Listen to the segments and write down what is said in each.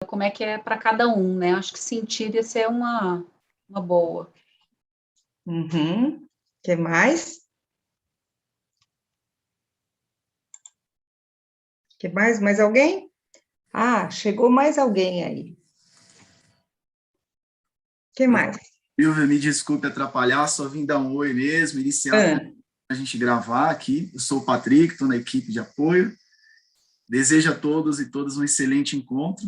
como é que é para cada um, né? Acho que sentir isso é uma boa. Uhum. Que mais? Que mais? Mais alguém? Ah, chegou mais alguém aí. Que mais? Silvia, me desculpe atrapalhar, só vim dar um oi mesmo, iniciar a gente gravar aqui. Eu sou o Patrick, estou na equipe de apoio. Desejo a todos e todas um excelente encontro.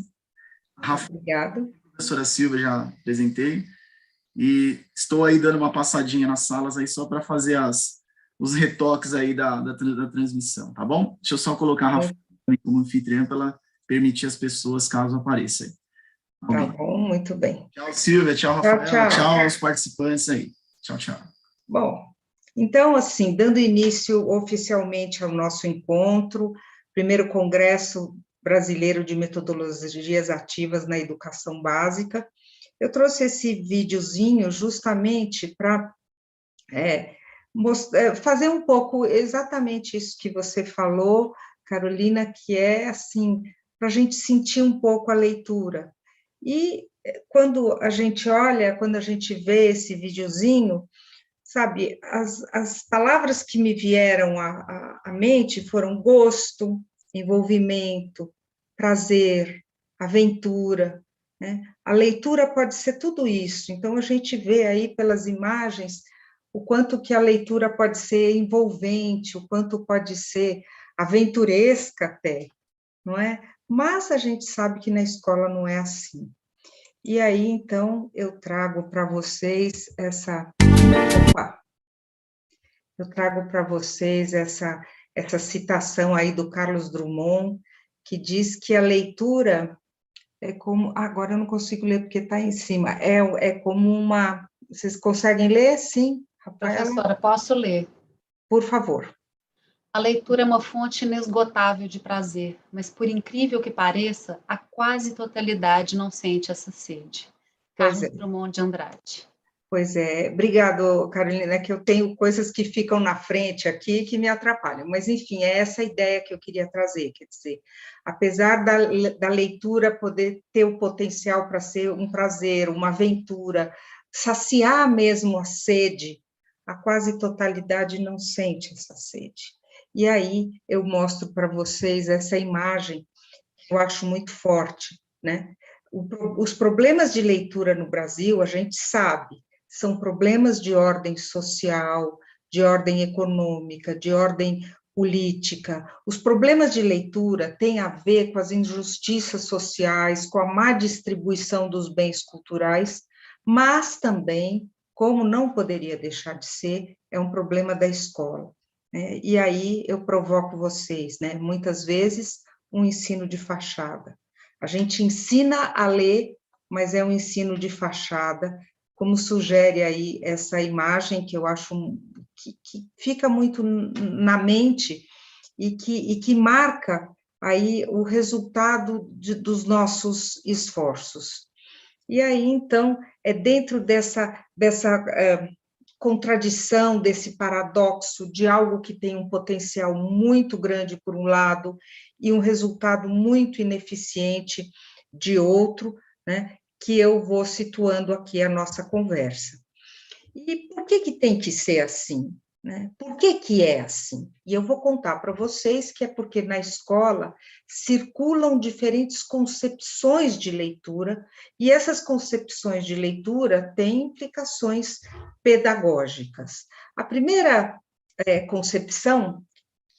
Obrigada. A professora Silvia já apresentei. E estou aí dando uma passadinha nas salas aí só para fazer os retoques aí da transmissão, tá bom? Deixa eu só colocar a Rafaela como anfitriã para ela permitir as pessoas caso apareça aí. Tá bom, muito bem. Tchau, Silvia. Tchau, Rafaela. Tchau aos participantes aí. Tchau, tchau. Bom, então, assim, dando início oficialmente ao nosso encontro, primeiro Congresso Brasileiro de Metodologias Ativas na Educação Básica, eu trouxe esse videozinho justamente para fazer um pouco exatamente isso que você falou, Carolina, que é, assim, para a gente sentir um pouco a leitura. E quando a gente olha, quando a gente vê esse videozinho, sabe, as palavras que me vieram à mente foram gosto, envolvimento, prazer, aventura, né? A leitura pode ser tudo isso, então a gente vê aí pelas imagens o quanto que a leitura pode ser envolvente, o quanto pode ser aventuresca até, não é? Mas a gente sabe que na escola não é assim. E aí, então, eu trago para vocês essa citação aí do Carlos Drummond, que diz que a leitura é como... Agora eu não consigo ler porque está em cima. É como uma... Vocês conseguem ler? Sim, Rafaela? Professora, posso ler? Por favor. A leitura é uma fonte inesgotável de prazer, mas por incrível que pareça, a quase totalidade não sente essa sede. Carlos Drummond de Andrade. Pois é, obrigado, Carolina, que eu tenho coisas que ficam na frente aqui que me atrapalham, mas enfim, é essa ideia que eu queria trazer, quer dizer, apesar da leitura poder ter o potencial para ser um prazer, uma aventura, saciar mesmo a sede, a quase totalidade não sente essa sede. E aí eu mostro para vocês essa imagem que eu acho muito forte, né? Os problemas de leitura no Brasil, a gente sabe, são problemas de ordem social, de ordem econômica, de ordem política. Os problemas de leitura têm a ver com as injustiças sociais, com a má distribuição dos bens culturais, mas também, como não poderia deixar de ser, é um problema da escola. Né? E aí eu provoco vocês, né? Muitas vezes, um ensino de fachada. A gente ensina a ler, mas é um ensino de fachada, como sugere aí essa imagem, que eu acho que fica muito na mente e que marca aí o resultado dos nossos esforços. E aí, então, é dentro dessa contradição, desse paradoxo de algo que tem um potencial muito grande por um lado e um resultado muito ineficiente de outro, né, que eu vou situando aqui a nossa conversa. E por que tem que ser assim? Né? Por que é assim? E eu vou contar para vocês que é porque na escola circulam diferentes concepções de leitura, e essas concepções de leitura têm implicações pedagógicas. A primeira concepção,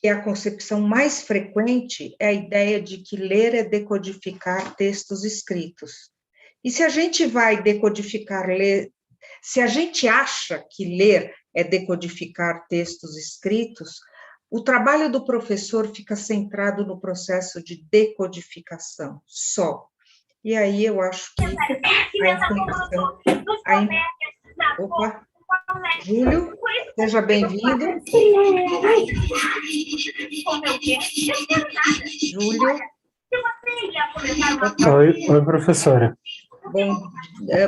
que é a concepção mais frequente, é a ideia de que ler é decodificar textos escritos. E se a gente vai decodificar, se a gente acha que ler é decodificar textos escritos, o trabalho do professor fica centrado no processo de decodificação só. E aí eu acho que a informação... Opa! Júlio, seja bem-vindo. Júlio. Oi, professora. Bom,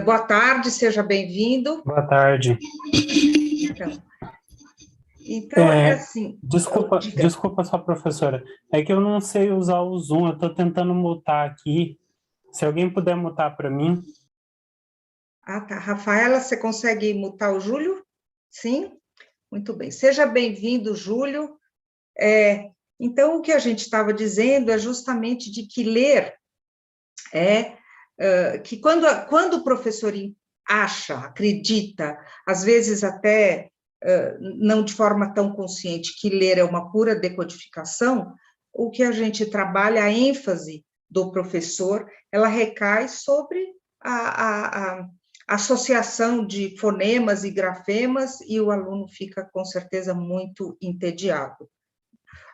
boa tarde, seja bem-vindo. Boa tarde. Então é assim... Desculpa só, professora. É que eu não sei usar o Zoom, eu estou tentando mutar aqui, Se alguém puder mutar para mim. Ah, tá. Rafaela, você consegue mutar o Júlio? Sim? Muito bem. Seja bem-vindo, Júlio. Então, o que a gente estava dizendo é justamente de que ler que quando o professor acha, acredita, às vezes até não de forma tão consciente, que ler é uma pura decodificação, o que a gente trabalha, a ênfase do professor, ela recai sobre a associação de fonemas e grafemas, e o aluno fica, com certeza, muito entediado.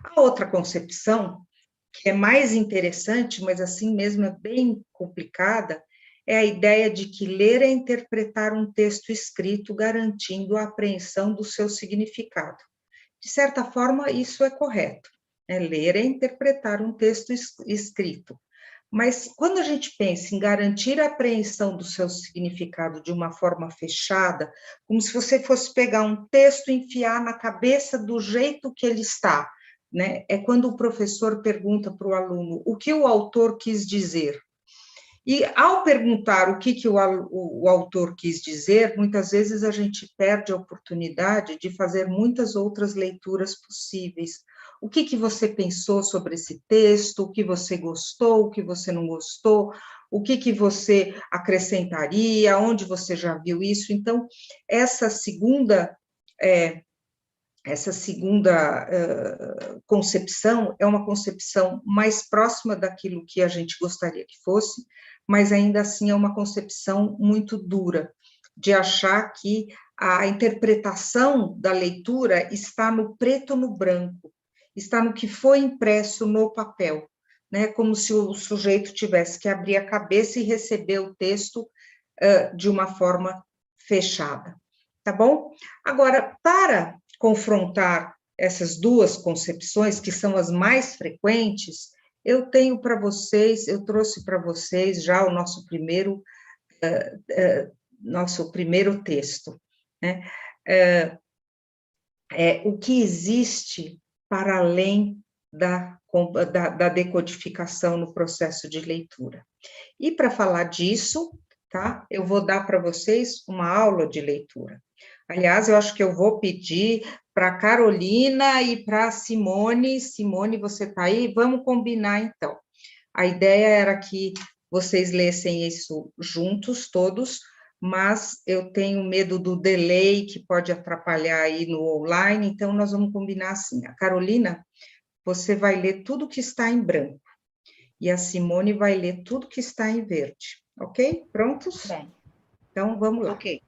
A outra concepção, que é mais interessante, mas assim mesmo é bem complicada, é a ideia de que ler é interpretar um texto escrito, garantindo a apreensão do seu significado. De certa forma, isso é correto. Ler é interpretar um texto escrito. Mas quando a gente pensa em garantir a apreensão do seu significado de uma forma fechada, como se você fosse pegar um texto e enfiar na cabeça do jeito que ele está, né? É quando o professor pergunta para o aluno o que o autor quis dizer. E ao perguntar o que o autor quis dizer, muitas vezes a gente perde a oportunidade de fazer muitas outras leituras possíveis. O que você pensou sobre esse texto, o que você gostou, o que você não gostou, o que você acrescentaria, onde você já viu isso. Então, essa segunda concepção é uma concepção mais próxima daquilo que a gente gostaria que fosse, mas ainda assim é uma concepção muito dura, de achar que a interpretação da leitura está no preto no branco, está no que foi impresso no papel, né? Como se o sujeito tivesse que abrir a cabeça e receber o texto de uma forma fechada, tá bom? Agora, para confrontar essas duas concepções, que são as mais frequentes, eu trouxe para vocês já o nosso primeiro texto, né? O que existe para além da decodificação no processo de leitura. E para falar disso, tá? Eu vou dar para vocês uma aula de leitura. Aliás, eu acho que eu vou pedir para a Carolina e para a Simone. Simone, você está aí? Vamos combinar, então. A ideia era que vocês lessem isso juntos, todos, mas eu tenho medo do delay que pode atrapalhar aí no online, então nós vamos combinar assim. A Carolina, você vai ler tudo que está em branco, e a Simone vai ler tudo que está em verde, ok? Prontos? Bem. Então, vamos lá. Ok.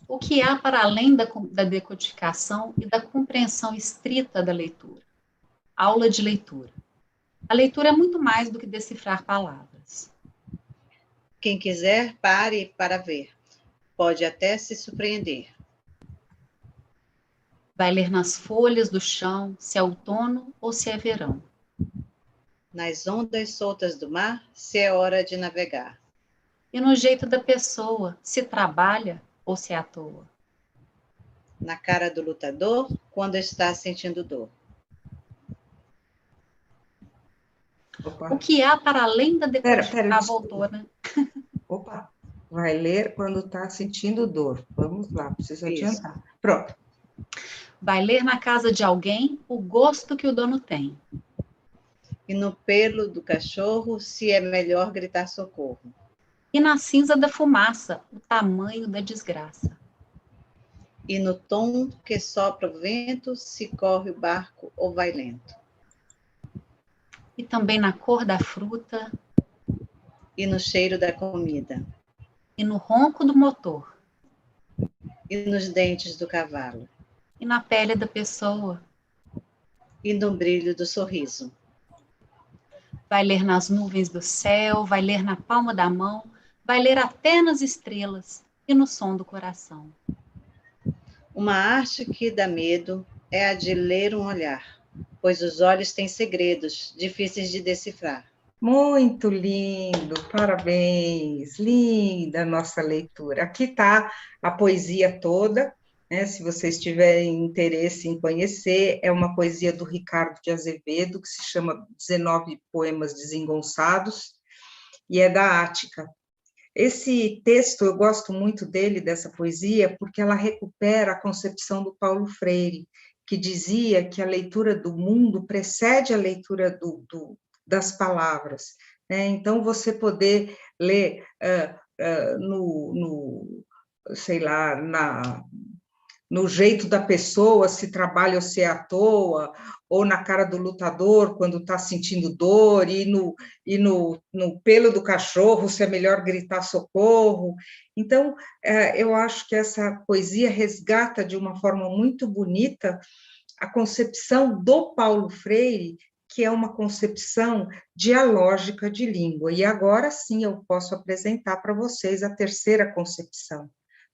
O que há para além da decodificação e da compreensão estrita da leitura? Aula de leitura. A leitura é muito mais do que decifrar palavras. Quem quiser, pare para ver. Pode até se surpreender. Vai ler nas folhas do chão, se é outono ou se é verão. Nas ondas soltas do mar, se é hora de navegar. E no jeito da pessoa, se trabalha ou se é à toa. Na cara do lutador, quando está sentindo dor. Opa. O que há para além da decodificação? Voltou, né? Opa, vai ler quando está sentindo dor. Vamos lá, preciso adiantar. Pronto. Vai ler na casa de alguém o gosto que o dono tem. E no pelo do cachorro, se é melhor gritar socorro. E na cinza da fumaça, o tamanho da desgraça. E no tom que sopra o vento, se corre o barco ou vai lento. E também na cor da fruta. E no cheiro da comida. E no ronco do motor. E nos dentes do cavalo. E na pele da pessoa. E no brilho do sorriso. Vai ler nas nuvens do céu, vai ler na palma da mão, vai ler até nas estrelas e no som do coração. Uma arte que dá medo é a de ler um olhar, pois os olhos têm segredos difíceis de decifrar. Muito lindo, parabéns, linda a nossa leitura. Aqui está a poesia toda, né? Se vocês tiverem interesse em conhecer, é uma poesia do Ricardo de Azevedo, que se chama 19 Poemas Desengonçados, e é da Ática. Esse texto, eu gosto muito dele, dessa poesia, porque ela recupera a concepção do Paulo Freire, que dizia que a leitura do mundo precede a leitura das palavras, né? Então, você poder ler sei lá, no jeito da pessoa, se trabalha ou se é à toa, ou na cara do lutador, quando está sentindo dor, e no pelo do cachorro, se é melhor gritar socorro. Então, eu acho que essa poesia resgata de uma forma muito bonita a concepção do Paulo Freire, que é uma concepção dialógica de língua. E agora sim eu posso apresentar para vocês a terceira concepção,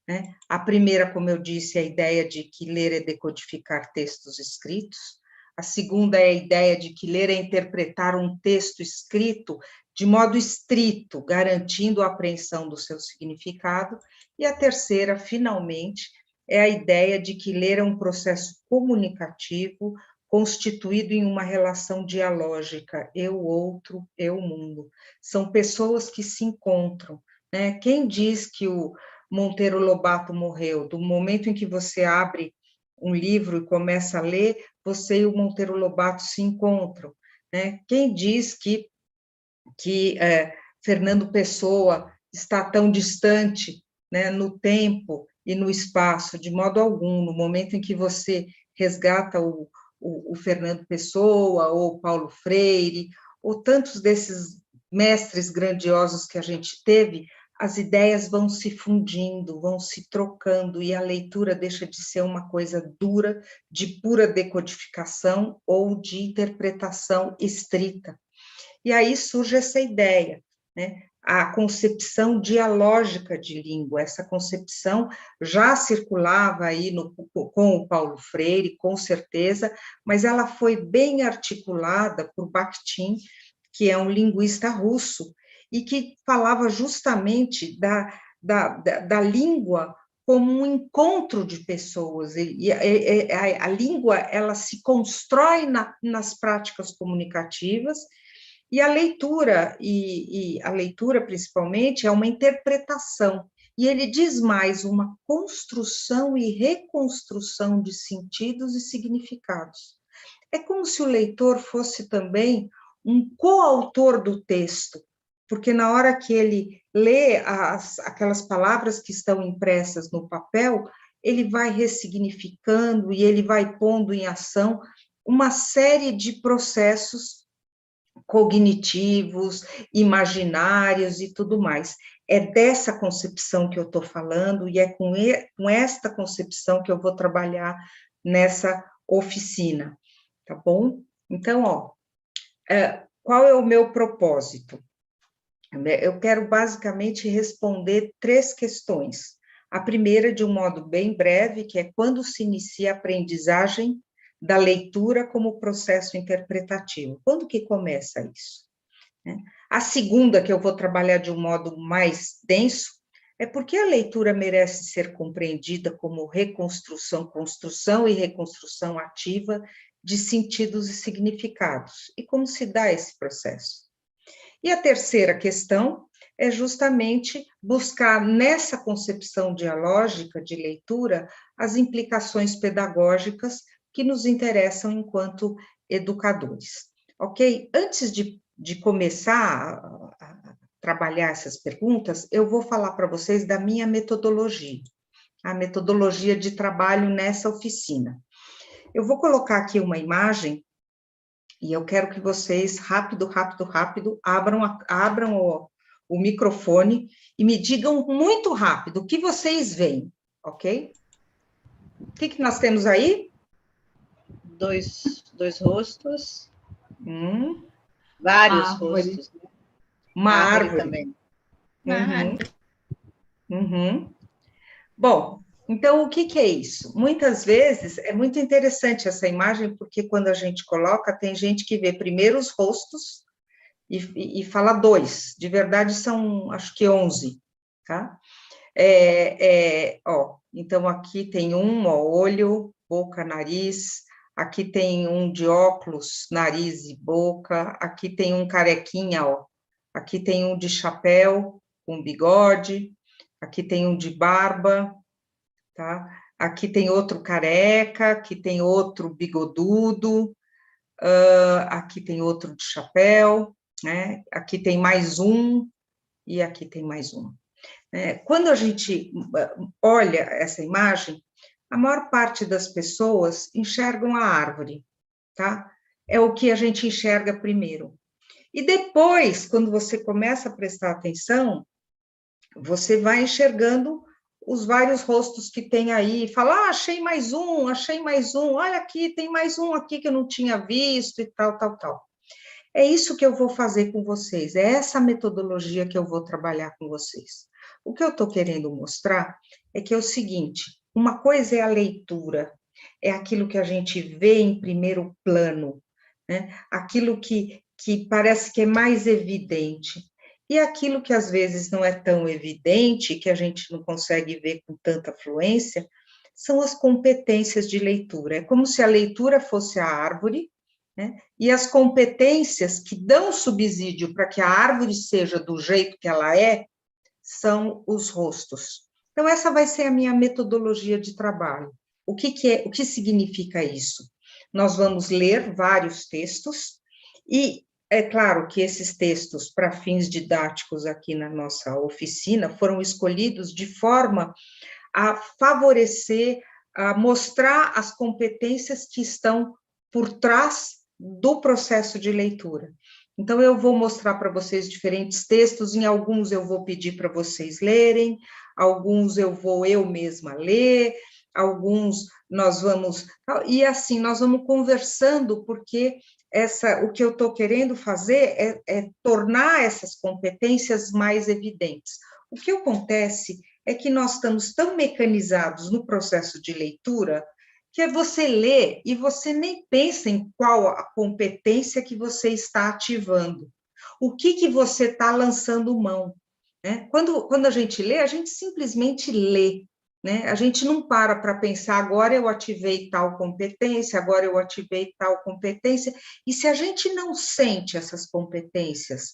né? A primeira, como eu disse, é a ideia de que ler é decodificar textos escritos. A segunda é a ideia de que ler é interpretar um texto escrito de modo estrito, garantindo a apreensão do seu significado. E a terceira, finalmente, é a ideia de que ler é um processo comunicativo constituído em uma relação dialógica, eu-outro, eu-mundo. São pessoas que se encontram, né? Quem diz que o Monteiro Lobato morreu? Do momento em que você abre um livro e começa a ler, você e o Monteiro Lobato se encontram, né? Quem diz que Fernando Pessoa está tão distante, né, no tempo e no espaço? De modo algum. No momento em que você resgata o Fernando Pessoa, ou Paulo Freire, ou tantos desses mestres grandiosos que a gente teve, as ideias vão se fundindo, vão se trocando, e a leitura deixa de ser uma coisa dura, de pura decodificação ou de interpretação estrita. E aí surge essa ideia, né? A concepção dialógica de língua. Essa concepção já circulava aí com o Paulo Freire, com certeza, mas ela foi bem articulada por Bakhtin, que é um linguista russo, e que falava justamente da língua como um encontro de pessoas, e a língua, ela se constrói nas práticas comunicativas, e a leitura, a leitura principalmente, é uma interpretação, e ele diz mais, uma construção e reconstrução de sentidos e significados. É como se o leitor fosse também um coautor do texto, porque na hora que ele lê aquelas palavras que estão impressas no papel, ele vai ressignificando e ele vai pondo em ação uma série de processos cognitivos, imaginários e tudo mais. É dessa concepção que eu estou falando, e é com esta concepção que eu vou trabalhar nessa oficina, tá bom? Então, qual é o meu propósito? Eu quero basicamente responder 3 questões. A primeira, de um modo bem breve, que é quando se inicia a aprendizagem da leitura como processo interpretativo. Quando que começa isso? A segunda, que eu vou trabalhar de um modo mais denso, é porque a leitura merece ser compreendida como reconstrução, construção e reconstrução ativa de sentidos e significados. E como se dá esse processo? E a terceira questão é justamente buscar nessa concepção dialógica de leitura as implicações pedagógicas que nos interessam enquanto educadores, ok? Antes de começar a trabalhar essas perguntas, eu vou falar para vocês da minha metodologia, a metodologia de trabalho nessa oficina. Eu vou colocar aqui uma imagem, e eu quero que vocês, rápido, abram o microfone e me digam muito rápido o que vocês veem, ok? O que nós temos aí? Dois rostos. Árvore. Vários rostos. Né? Uma árvore também. Bom, então, o que é isso? Muitas vezes, é muito interessante essa imagem, porque quando a gente coloca, tem gente que vê primeiro os rostos e fala 2, de verdade são, acho que 11, tá? Então, aqui tem olho, boca, nariz, aqui tem um de óculos, nariz e boca, aqui tem um carequinha, aqui tem um de chapéu, com bigode, aqui tem um de barba, tá? Aqui tem outro careca, aqui tem outro bigodudo, aqui tem outro de chapéu, né? Aqui tem mais um, e aqui tem mais um. Quando a gente olha essa imagem, a maior parte das pessoas enxergam a árvore, tá? É o que a gente enxerga primeiro. E depois, quando você começa a prestar atenção, você vai enxergando os vários rostos que tem aí, fala, achei mais um, olha aqui, tem mais um aqui que eu não tinha visto e tal, tal, tal. É isso que eu vou fazer com vocês, é essa metodologia que eu vou trabalhar com vocês. O que eu estou querendo mostrar é que é o seguinte, uma coisa é a leitura, é aquilo que a gente vê em primeiro plano, né? Aquilo que parece que é mais evidente, e aquilo que às vezes não é tão evidente, que a gente não consegue ver com tanta fluência, são as competências de leitura. É como se a leitura fosse a árvore, né? E as competências que dão subsídio para que a árvore seja do jeito que ela é, são os rostos. Então, essa vai ser a minha metodologia de trabalho. O que significa isso? Nós vamos ler vários textos, e é claro que esses textos, para fins didáticos aqui na nossa oficina, foram escolhidos de forma a favorecer, a mostrar as competências que estão por trás do processo de leitura. Então, eu vou mostrar para vocês diferentes textos, em alguns eu vou pedir para vocês lerem, alguns eu vou eu mesma ler, alguns nós vamos... E assim, nós vamos conversando, porque o que eu estou querendo fazer é tornar essas competências mais evidentes. O que acontece é que nós estamos tão mecanizados no processo de leitura, que você lê e você nem pensa em qual a competência que você está ativando, o que você está lançando mão, né? Quando a gente lê, a gente simplesmente lê, né? A gente não para pensar, agora eu ativei tal competência, agora eu ativei tal competência, e se a gente não sente essas competências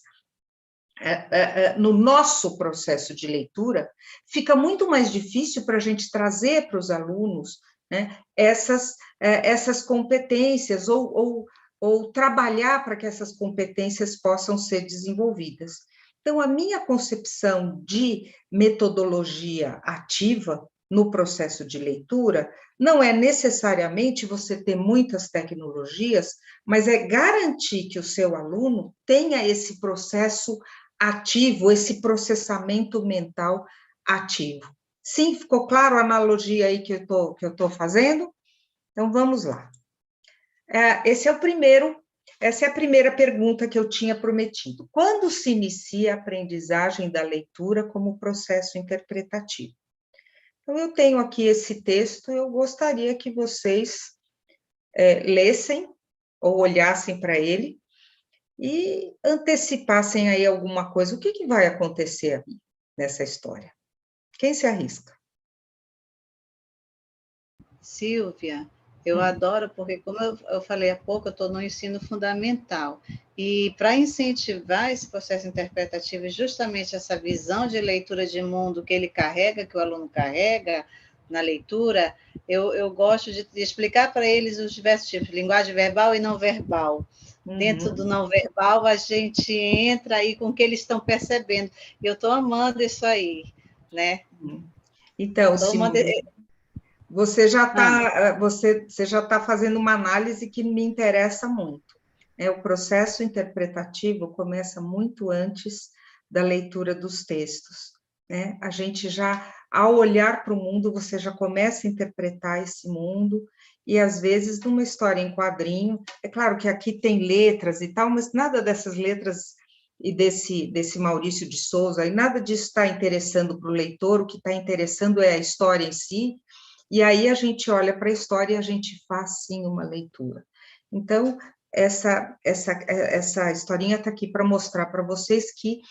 no nosso processo de leitura, fica muito mais difícil para a gente trazer para os alunos, né, essas competências, ou trabalhar para que essas competências possam ser desenvolvidas. Então, a minha concepção de metodologia ativa no processo de leitura não é necessariamente você ter muitas tecnologias, mas é garantir que o seu aluno tenha esse processo ativo, esse processamento mental ativo. Sim, ficou claro a analogia aí que eu estou fazendo? Então, vamos lá. Essa é a primeira pergunta que eu tinha prometido. Quando se inicia a aprendizagem da leitura como processo interpretativo? Então, eu tenho aqui esse texto, eu gostaria que vocês lessem ou olhassem para ele e antecipassem aí alguma coisa. O que vai acontecer nessa história? Quem se arrisca? Silvia, eu adoro, porque como eu falei há pouco, eu estou no ensino fundamental, e para incentivar esse processo interpretativo, justamente essa visão de leitura de mundo que ele carrega, que o aluno carrega na leitura, eu gosto de explicar para eles os diversos tipos, linguagem verbal e não verbal. Dentro do não verbal, a gente entra aí com o que eles estão percebendo, e eu estou amando isso aí, né? Então, Simone, você já está fazendo uma análise que me interessa muito. O processo interpretativo começa muito antes da leitura dos textos, né? A gente já, ao olhar para o mundo, você já começa a interpretar esse mundo, e às vezes numa história em quadrinho, é claro que aqui tem letras e tal, mas nada dessas letras e desse Maurício de Souza, e nada disso está interessando para o leitor, o que está interessando é a história em si, e aí a gente olha para a história e a gente faz, sim, uma leitura. Então, essa historinha está aqui para mostrar para vocês que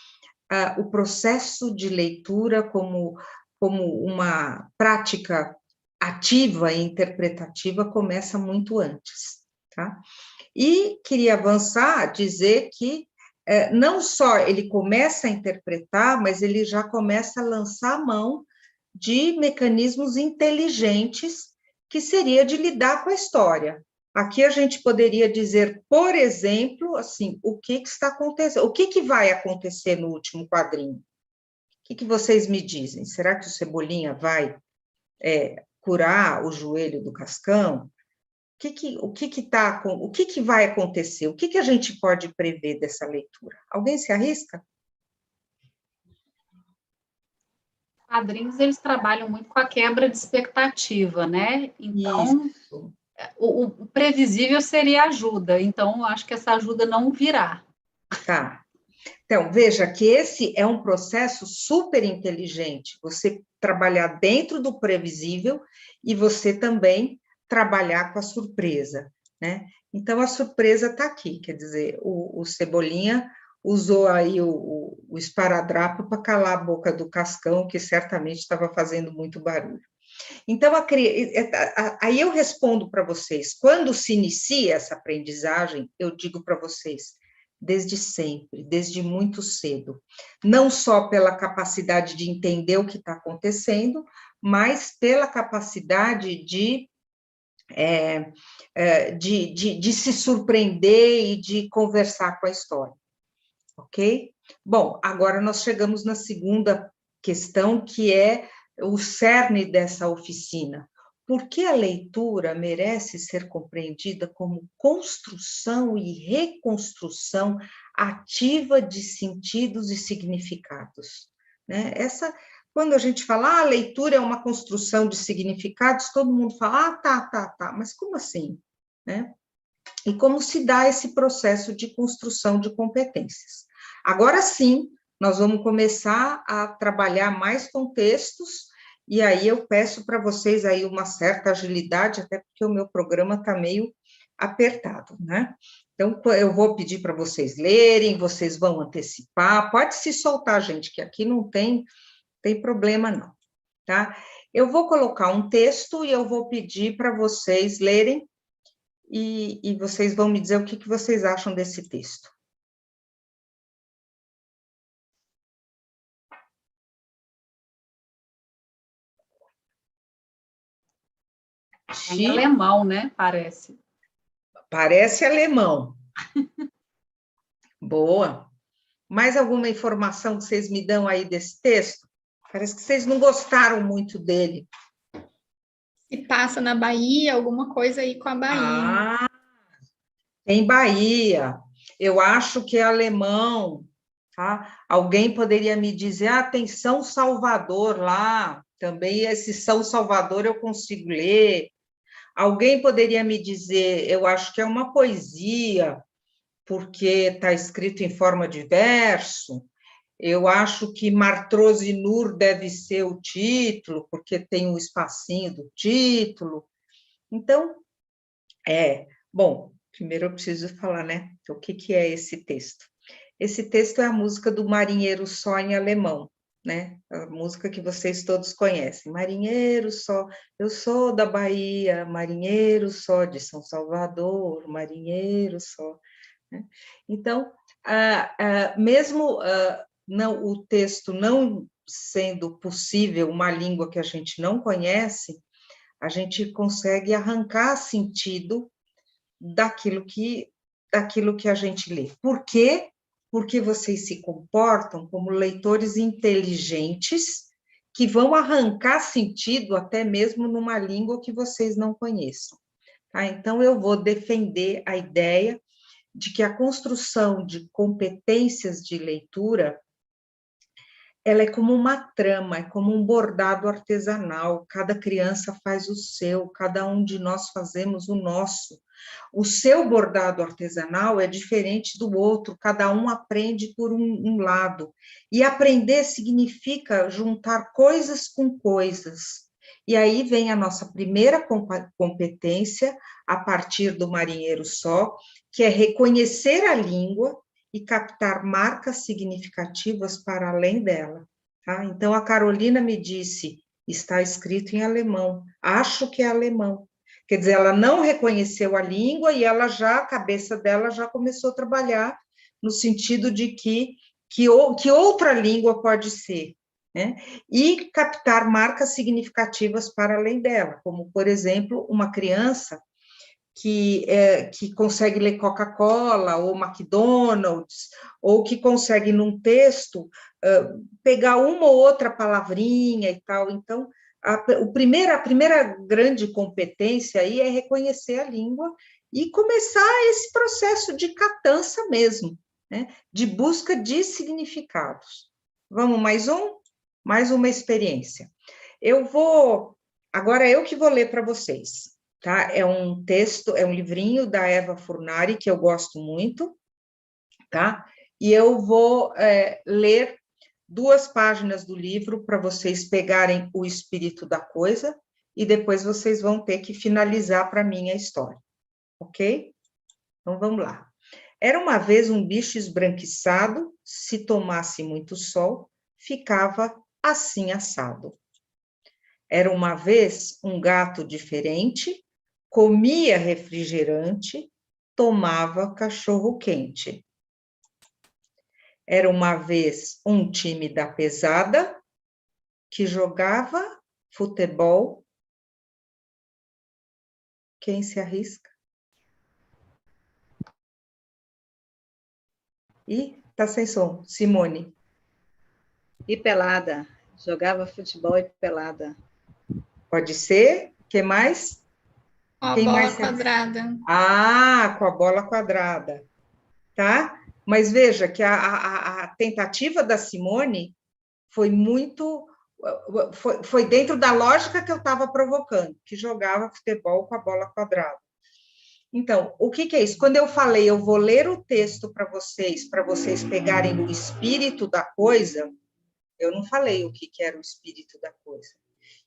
o processo de leitura como uma prática ativa e interpretativa começa muito antes, tá? E queria avançar, dizer que não só ele começa a interpretar, mas ele já começa a lançar a mão de mecanismos inteligentes que seria de lidar com a história. Aqui a gente poderia dizer, por exemplo, assim, o que está acontecendo, o que vai acontecer no último quadrinho? O que vocês me dizem? Será que o Cebolinha vai curar o joelho do Cascão? O que vai acontecer? O que a gente pode prever dessa leitura? Alguém se arrisca? Quadrinhos, eles trabalham muito com a quebra de expectativa, né? Então, o previsível seria ajuda. Então, eu acho que essa ajuda não virá. Tá. Então, veja que esse é um processo super inteligente. Você trabalhar dentro do previsível e você também trabalhar com a surpresa, né? Então, a surpresa está aqui, quer dizer, o Cebolinha usou aí o esparadrapo para calar a boca do Cascão, que certamente estava fazendo muito barulho. Então, aí eu respondo para vocês, quando se inicia essa aprendizagem, eu digo para vocês, desde sempre, desde muito cedo, não só pela capacidade de entender o que está acontecendo, mas pela capacidade de se surpreender e de conversar com a história, ok? Bom, agora nós chegamos na segunda questão, que é o cerne dessa oficina. Por que a leitura merece ser compreendida como construção e reconstrução ativa de sentidos e significados? Né? Quando a gente fala, a leitura é uma construção de significados, todo mundo fala, tá, mas como assim? Né? E como se dá esse processo de construção de competências? Agora sim, nós vamos começar a trabalhar mais com textos, e aí eu peço para vocês aí uma certa agilidade, até porque o meu programa está meio apertado, né? Então, eu vou pedir para vocês lerem, vocês vão antecipar, pode se soltar, gente, que aqui não tem problema não, tá? Eu vou colocar um texto e eu vou pedir para vocês lerem, e vocês vão me dizer o que vocês acham desse texto. Em alemão, né? Parece. Parece alemão. Boa. Mais alguma informação que vocês me dão aí desse texto? Parece que vocês não gostaram muito dele. Se passa na Bahia, alguma coisa aí com a Bahia. Tem Bahia. Eu acho que é alemão. Tá? Alguém poderia me dizer, tem São Salvador lá. Também esse São Salvador eu consigo ler. Alguém poderia me dizer, eu acho que é uma poesia, porque está escrito em forma de verso. Eu acho que Martrose Nur deve ser o título, porque tem um espacinho do título. Então, bom, primeiro eu preciso falar, né, o que é esse texto. Esse texto é a música do Marinheiro Só em alemão, né? A música que vocês todos conhecem. Marinheiro só, eu sou da Bahia, marinheiro só de São Salvador, marinheiro só. Né? Então, mesmo o texto não sendo possível uma língua que a gente não conhece, a gente consegue arrancar sentido daquilo que a gente lê. Por quê? Porque vocês se comportam como leitores inteligentes que vão arrancar sentido até mesmo numa língua que vocês não conheçam. Tá? Então, eu vou defender a ideia de que a construção de competências de leitura, ela é como uma trama, é como um bordado artesanal, cada criança faz o seu, cada um de nós fazemos o nosso. O seu bordado artesanal é diferente do outro, cada um aprende por um lado. E aprender significa juntar coisas com coisas. E aí vem a nossa primeira competência, a partir do Marinheiro Só, que é reconhecer a língua e captar marcas significativas para além dela. Tá? Então, a Carolina me disse, está escrito em alemão, acho que é alemão. Quer dizer, ela não reconheceu a língua e a cabeça dela já começou a trabalhar no sentido de que outra língua pode ser, né? E captar marcas significativas para além dela, como, por exemplo, uma criança que consegue ler Coca-Cola, ou McDonald's, ou que consegue, num texto, pegar uma ou outra palavrinha e tal. Então, a primeira grande competência aí é reconhecer a língua e começar esse processo de catança mesmo, né? De busca de significados. Vamos mais uma experiência. Agora eu que vou ler para vocês, tá? É um texto, é um livrinho da Eva Furnari, que eu gosto muito, tá? E eu vou ler 2 páginas do livro para vocês pegarem o espírito da coisa, e depois vocês vão ter que finalizar para mim a história, ok? Então, vamos lá. Era uma vez um bicho esbranquiçado, se tomasse muito sol, ficava assim assado. Era uma vez um gato diferente, comia refrigerante, tomava cachorro-quente. Era uma vez um time da pesada, que jogava futebol. Quem se arrisca? Ih, tá sem som. Simone. E pelada. Jogava futebol e pelada. Pode ser? Que mais? Ó, a Quem bola mais se- quadrada. Ah, com a bola quadrada, tá? Mas veja que a tentativa da Simone foi muito... Foi dentro da lógica que eu estava provocando, que jogava futebol com a bola quadrada. Então, o que é isso? Quando eu falei, eu vou ler o texto para vocês pegarem o espírito da coisa, eu não falei o que era o espírito da coisa.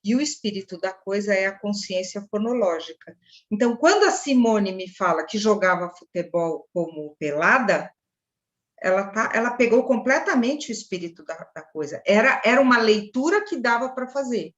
E o espírito da coisa é a consciência fonológica. Então, quando a Simone me fala que jogava futebol como pelada, ela pegou completamente o espírito da coisa. Era uma leitura que dava para fazer,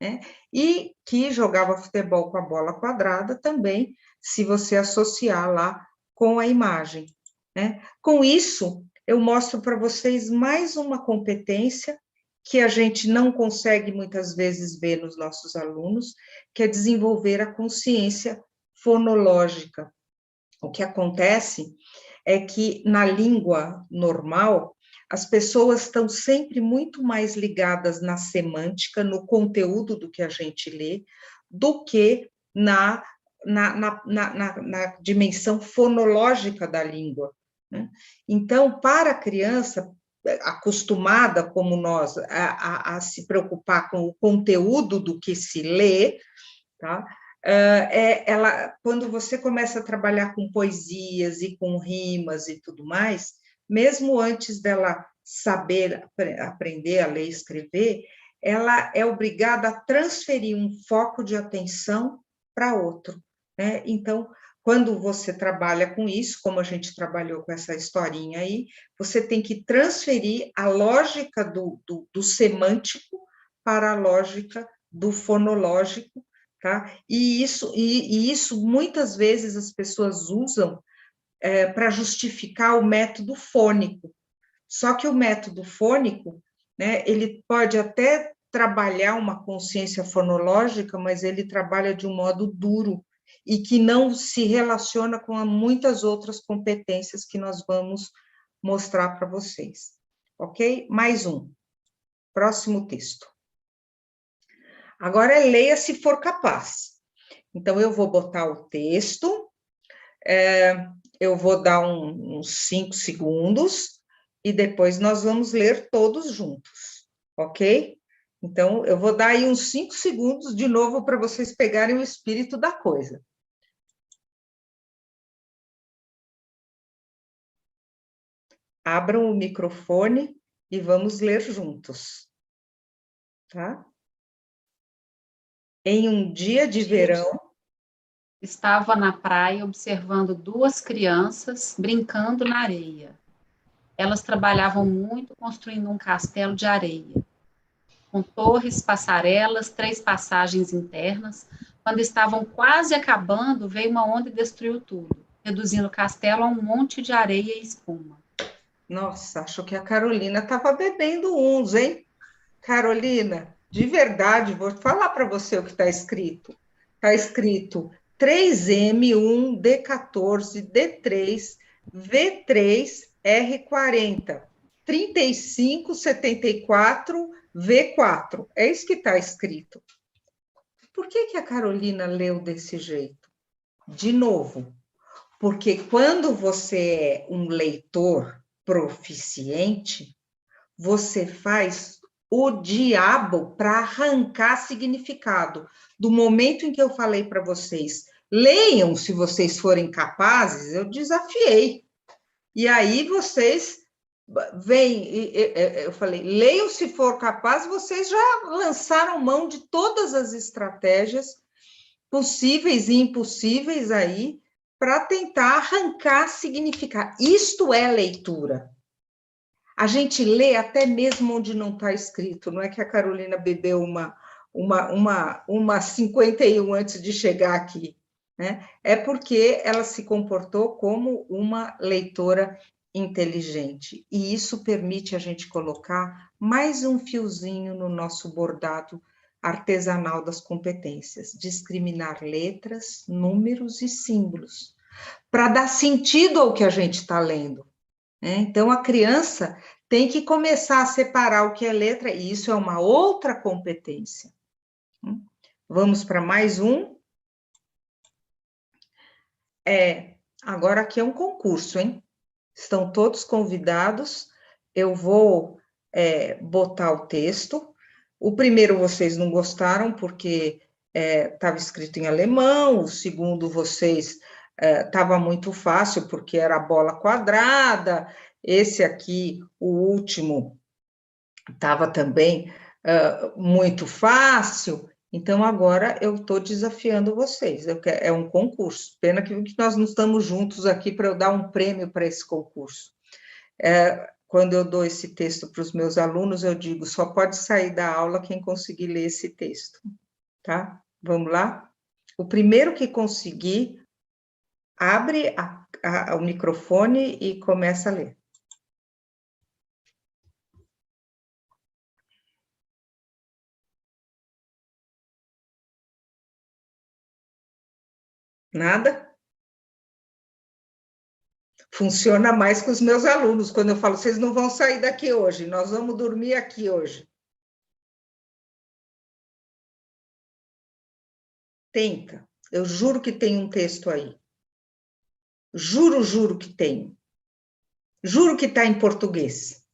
né? E que jogava futebol com a bola quadrada também, se você associar lá com a imagem, né? Com isso, eu mostro para vocês mais uma competência que a gente não consegue muitas vezes ver nos nossos alunos, que é desenvolver a consciência fonológica. O que acontece é que na língua normal, as pessoas estão sempre muito mais ligadas na semântica, no conteúdo do que a gente lê, do que na dimensão fonológica da língua, né? Então, para a criança acostumada, como nós, a se preocupar com o conteúdo do que se lê, tá? Quando você começa a trabalhar com poesias e com rimas e tudo mais, mesmo antes dela saber aprender a ler e escrever, ela é obrigada a transferir um foco de atenção para outro, né? Então, quando você trabalha com isso, como a gente trabalhou com essa historinha aí, você tem que transferir a lógica do semântico para a lógica do fonológico, tá? E isso muitas vezes as pessoas usam para justificar o método fônico. Só que o método fônico, né, ele pode até trabalhar uma consciência fonológica, mas ele trabalha de um modo duro e que não se relaciona com muitas outras competências que nós vamos mostrar para vocês. Ok? Mais um. Próximo texto. Agora leia se for capaz. Então, eu vou botar o texto, eu vou dar uns 5 segundos, e depois nós vamos ler todos juntos, ok? Então, eu vou dar aí uns 5 segundos de novo para vocês pegarem o espírito da coisa. Abram o microfone e vamos ler juntos, tá? Em um dia de verão... Estava na praia observando 2 crianças brincando na areia. Elas trabalhavam muito construindo um castelo de areia, com torres, passarelas, 3 passagens internas. Quando estavam quase acabando, veio uma onda e destruiu tudo, reduzindo o castelo a um monte de areia e espuma. Nossa, acho que a Carolina estava bebendo uns, hein? Carolina, de verdade, vou falar para você o que está escrito. Está escrito 3M1, D14, V3, R40, 3574, V4. É isso que está escrito. Por que a Carolina leu desse jeito? De novo, porque quando você é um leitor proficiente, você faz o diabo para arrancar significado. Do momento em que eu falei para vocês, leiam se vocês forem capazes, eu desafiei. E aí vocês vêm, eu falei, leiam se for capaz, vocês já lançaram mão de todas as estratégias possíveis e impossíveis aí para tentar arrancar significado. Isto é leitura. A gente lê até mesmo onde não está escrito. Não é que a Carolina bebeu uma 51 antes de chegar aqui, né? É porque ela se comportou como uma leitora inteligente. E isso permite a gente colocar mais um fiozinho no nosso bordado artesanal das competências, discriminar letras, números e símbolos, para dar sentido ao que a gente está lendo. Então, a criança tem que começar a separar o que é letra, e isso é uma outra competência. Vamos para mais um. Agora aqui é um concurso, hein? Estão todos convidados. Eu vou botar o texto. O primeiro vocês não gostaram, porque estava escrito em alemão. O segundo vocês estava muito fácil, porque era bola quadrada. Esse aqui, o último, estava também muito fácil. Então, agora eu estou desafiando vocês. É um concurso. Pena que nós não estamos juntos aqui para eu dar um prêmio para esse concurso. Quando eu dou esse texto para os meus alunos, eu digo, só pode sair da aula quem conseguir ler esse texto. Tá? Vamos lá? O primeiro que conseguir, abre o microfone e começa a ler. Nada? Funciona mais com os meus alunos, quando eu falo, vocês não vão sair daqui hoje, nós vamos dormir aqui hoje. Tenta, eu juro que tem um texto aí. Juro que tem. Juro que está em português.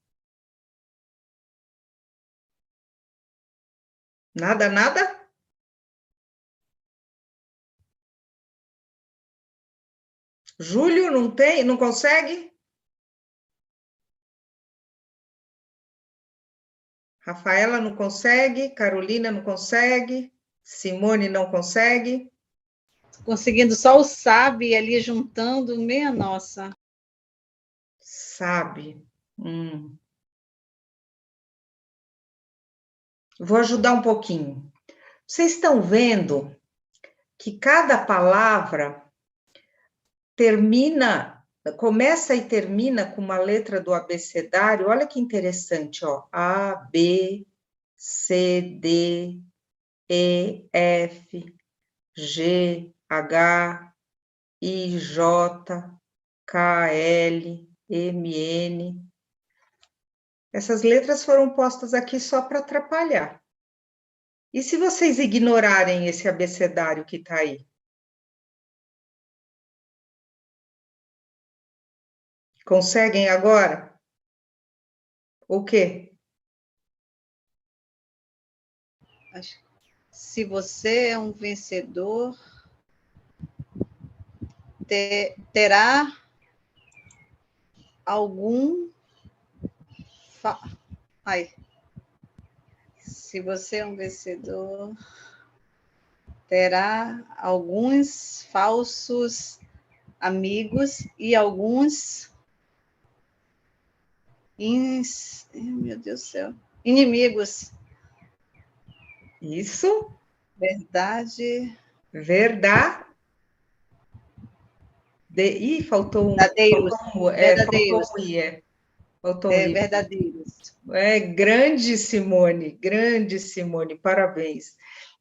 Nada, nada? Júlio, não tem? Não consegue? Rafaela não consegue? Carolina não consegue? Simone não consegue? Conseguindo só o sabe ali juntando, meia nossa. Sabe. Vou ajudar um pouquinho. Vocês estão vendo que cada palavra começa e termina com uma letra do abecedário. Olha que interessante, ó. A, B, C, D, E, F, G, H, I, J, K, L, M, N. Essas letras foram postas aqui só para atrapalhar. E se vocês ignorarem esse abecedário que está aí? Conseguem agora? O quê? Se você é um vencedor, terá algum... Se você é um vencedor, terá alguns falsos amigos e alguns... meu Deus do céu. Inimigos. Isso. Verdade. Ih, faltou um. Verdadeiros. Faltou um I. Faltou um I. verdadeiros. Grande Simone, parabéns.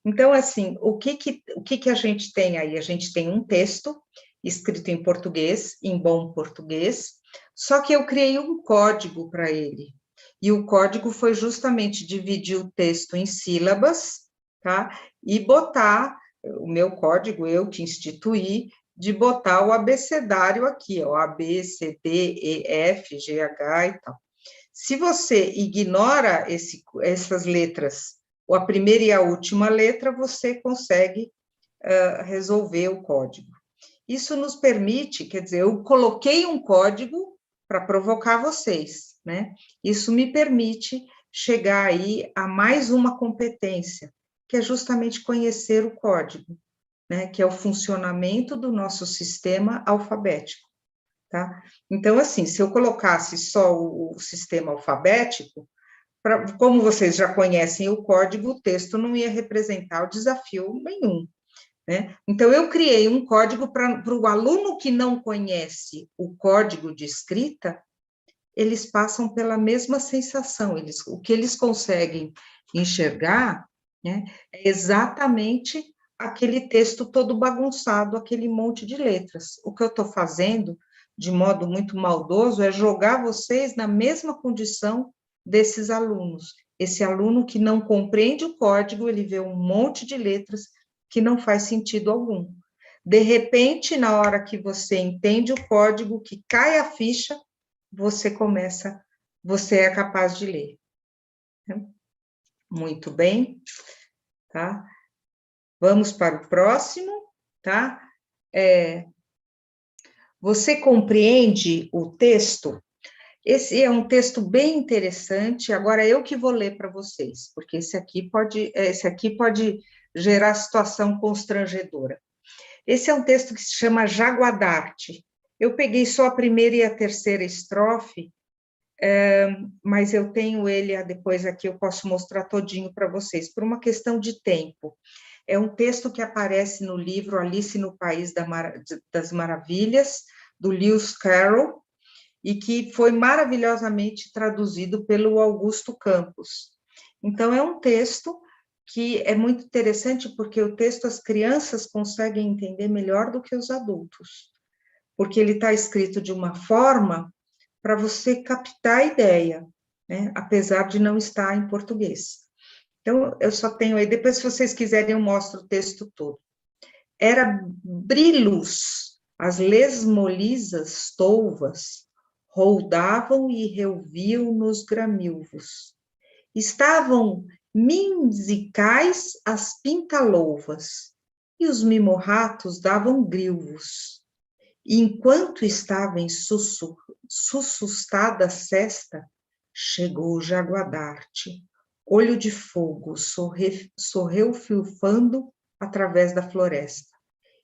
Então, assim, o que a gente tem aí? A gente tem um texto escrito em português, em bom português, só que eu criei um código para ele. E o código foi justamente dividir o texto em sílabas, tá? E botar, o meu código, eu que instituí, de botar o abecedário aqui, ó, A, B, C, D, E, F, G, H e tal. Se você ignora essas letras, ou a primeira e a última letra, você consegue resolver o código. Isso nos permite, quer dizer, eu coloquei um código para provocar vocês, né? Isso me permite chegar aí a mais uma competência, que é justamente conhecer o código, né? Que é o funcionamento do nosso sistema alfabético. Tá? Então, assim, se eu colocasse só o sistema alfabético, como vocês já conhecem o código, o texto não ia representar o desafio nenhum. Né? Então, eu criei um código para o aluno que não conhece o código de escrita, eles passam pela mesma sensação, o que eles conseguem enxergar, né, é exatamente aquele texto todo bagunçado, aquele monte de letras. O que eu estou fazendo, de modo muito maldoso, é jogar vocês na mesma condição desses alunos. Esse aluno que não compreende o código, ele vê um monte de letras que não faz sentido algum. De repente, na hora que você entende o código, que cai a ficha, você é capaz de ler. Muito bem, tá? Vamos para o próximo, tá? Você compreende o texto? Esse é um texto bem interessante, agora eu que vou ler para vocês, porque esse aqui pode gerar situação constrangedora. Esse é um texto que se chama Jaguadarte. Eu peguei só a primeira e a terceira estrofe, mas eu tenho ele depois aqui, eu posso mostrar todinho para vocês, por uma questão de tempo. É um texto que aparece no livro Alice no País das Maravilhas, do Lewis Carroll, e que foi maravilhosamente traduzido pelo Augusto Campos. Então, é um texto que é muito interessante, porque o texto as crianças conseguem entender melhor do que os adultos, porque ele está escrito de uma forma para você captar a ideia, né? Apesar de não estar em português. Então, eu só tenho aí, depois, se vocês quiserem, eu mostro o texto todo. Era brilhos, as lesmolisas touvas, roldavam e reouviam nos gramilvos. Estavam minzicais as pintalouvas, e os mimorratos davam grilvos. E enquanto estava em sussustada cesta, chegou o Jaguadarte, olho de fogo, sorreu filfando através da floresta,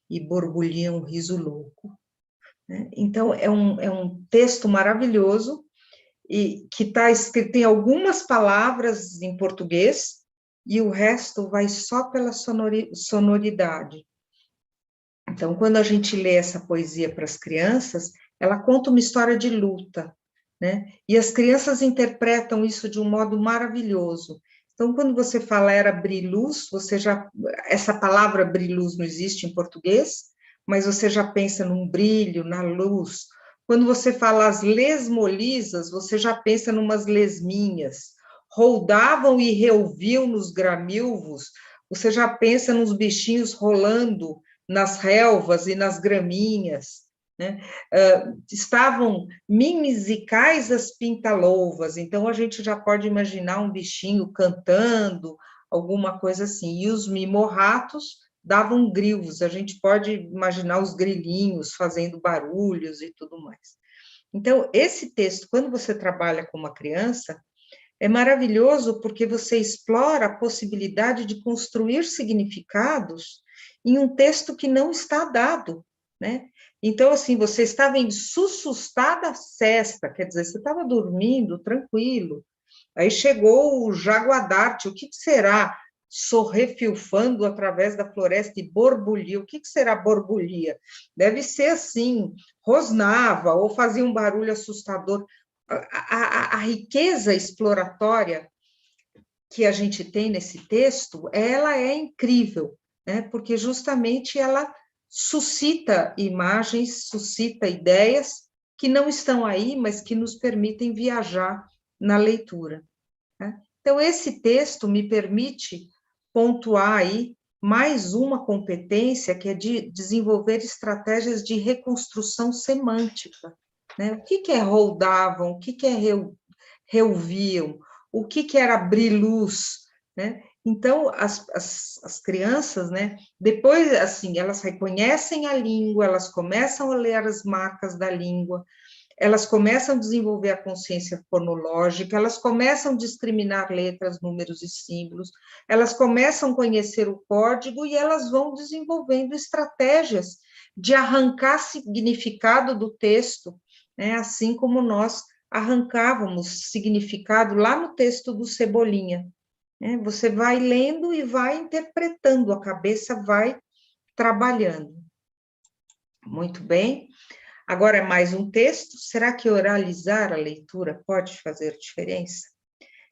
e borbulhia um riso louco. Então, é um texto maravilhoso, e que está escrito em algumas palavras em português, e o resto vai só pela sonoridade. Então, quando a gente lê essa poesia para as crianças, ela conta uma história de luta, né? E as crianças interpretam isso de um modo maravilhoso. Então, quando você fala era briluz, essa palavra briluz não existe em português, mas você já pensa num brilho, na luz. Quando você fala as lesmolisas, você já pensa numas lesminhas. Roldavam e reouviam nos gramilvos, você já pensa nos bichinhos rolando nas relvas e nas graminhas, né? Estavam mimizicais as pintalouvas, então a gente já pode imaginar um bichinho cantando, alguma coisa assim, e os mimorratos davam grilhos, a gente pode imaginar os grilinhos fazendo barulhos e tudo mais. Então, esse texto, quando você trabalha com uma criança, é maravilhoso porque você explora a possibilidade de construir significados em um texto que não está dado, né? Então, assim, você estava em sussustada cesta, quer dizer, você estava dormindo, tranquilo, aí chegou o Jaguadarte, o que será? Sorrefilfando através da floresta e borbulhia, o que será borbulhia? Deve ser assim, rosnava ou fazia um barulho assustador. a riqueza exploratória que a gente tem nesse texto, ela é incrível, né? Porque justamente ela suscita imagens, suscita ideias que não estão aí, mas que nos permitem viajar na leitura, né? Então, esse texto me permite pontuar aí mais uma competência, que é de desenvolver estratégias de reconstrução semântica, né? O que é roldavam, o que é reouviam, o que era abrir luz, né? Então, as crianças, né, depois, assim, elas reconhecem a língua, elas começam a ler as marcas da língua, elas começam a desenvolver a consciência fonológica, elas começam a discriminar letras, números e símbolos, elas começam a conhecer o código e elas vão desenvolvendo estratégias de arrancar significado do texto, né? Assim como nós arrancávamos significado lá no texto do Cebolinha, né? Você vai lendo e vai interpretando, a cabeça vai trabalhando. Muito bem. Agora é mais um texto. Será que oralizar a leitura pode fazer diferença?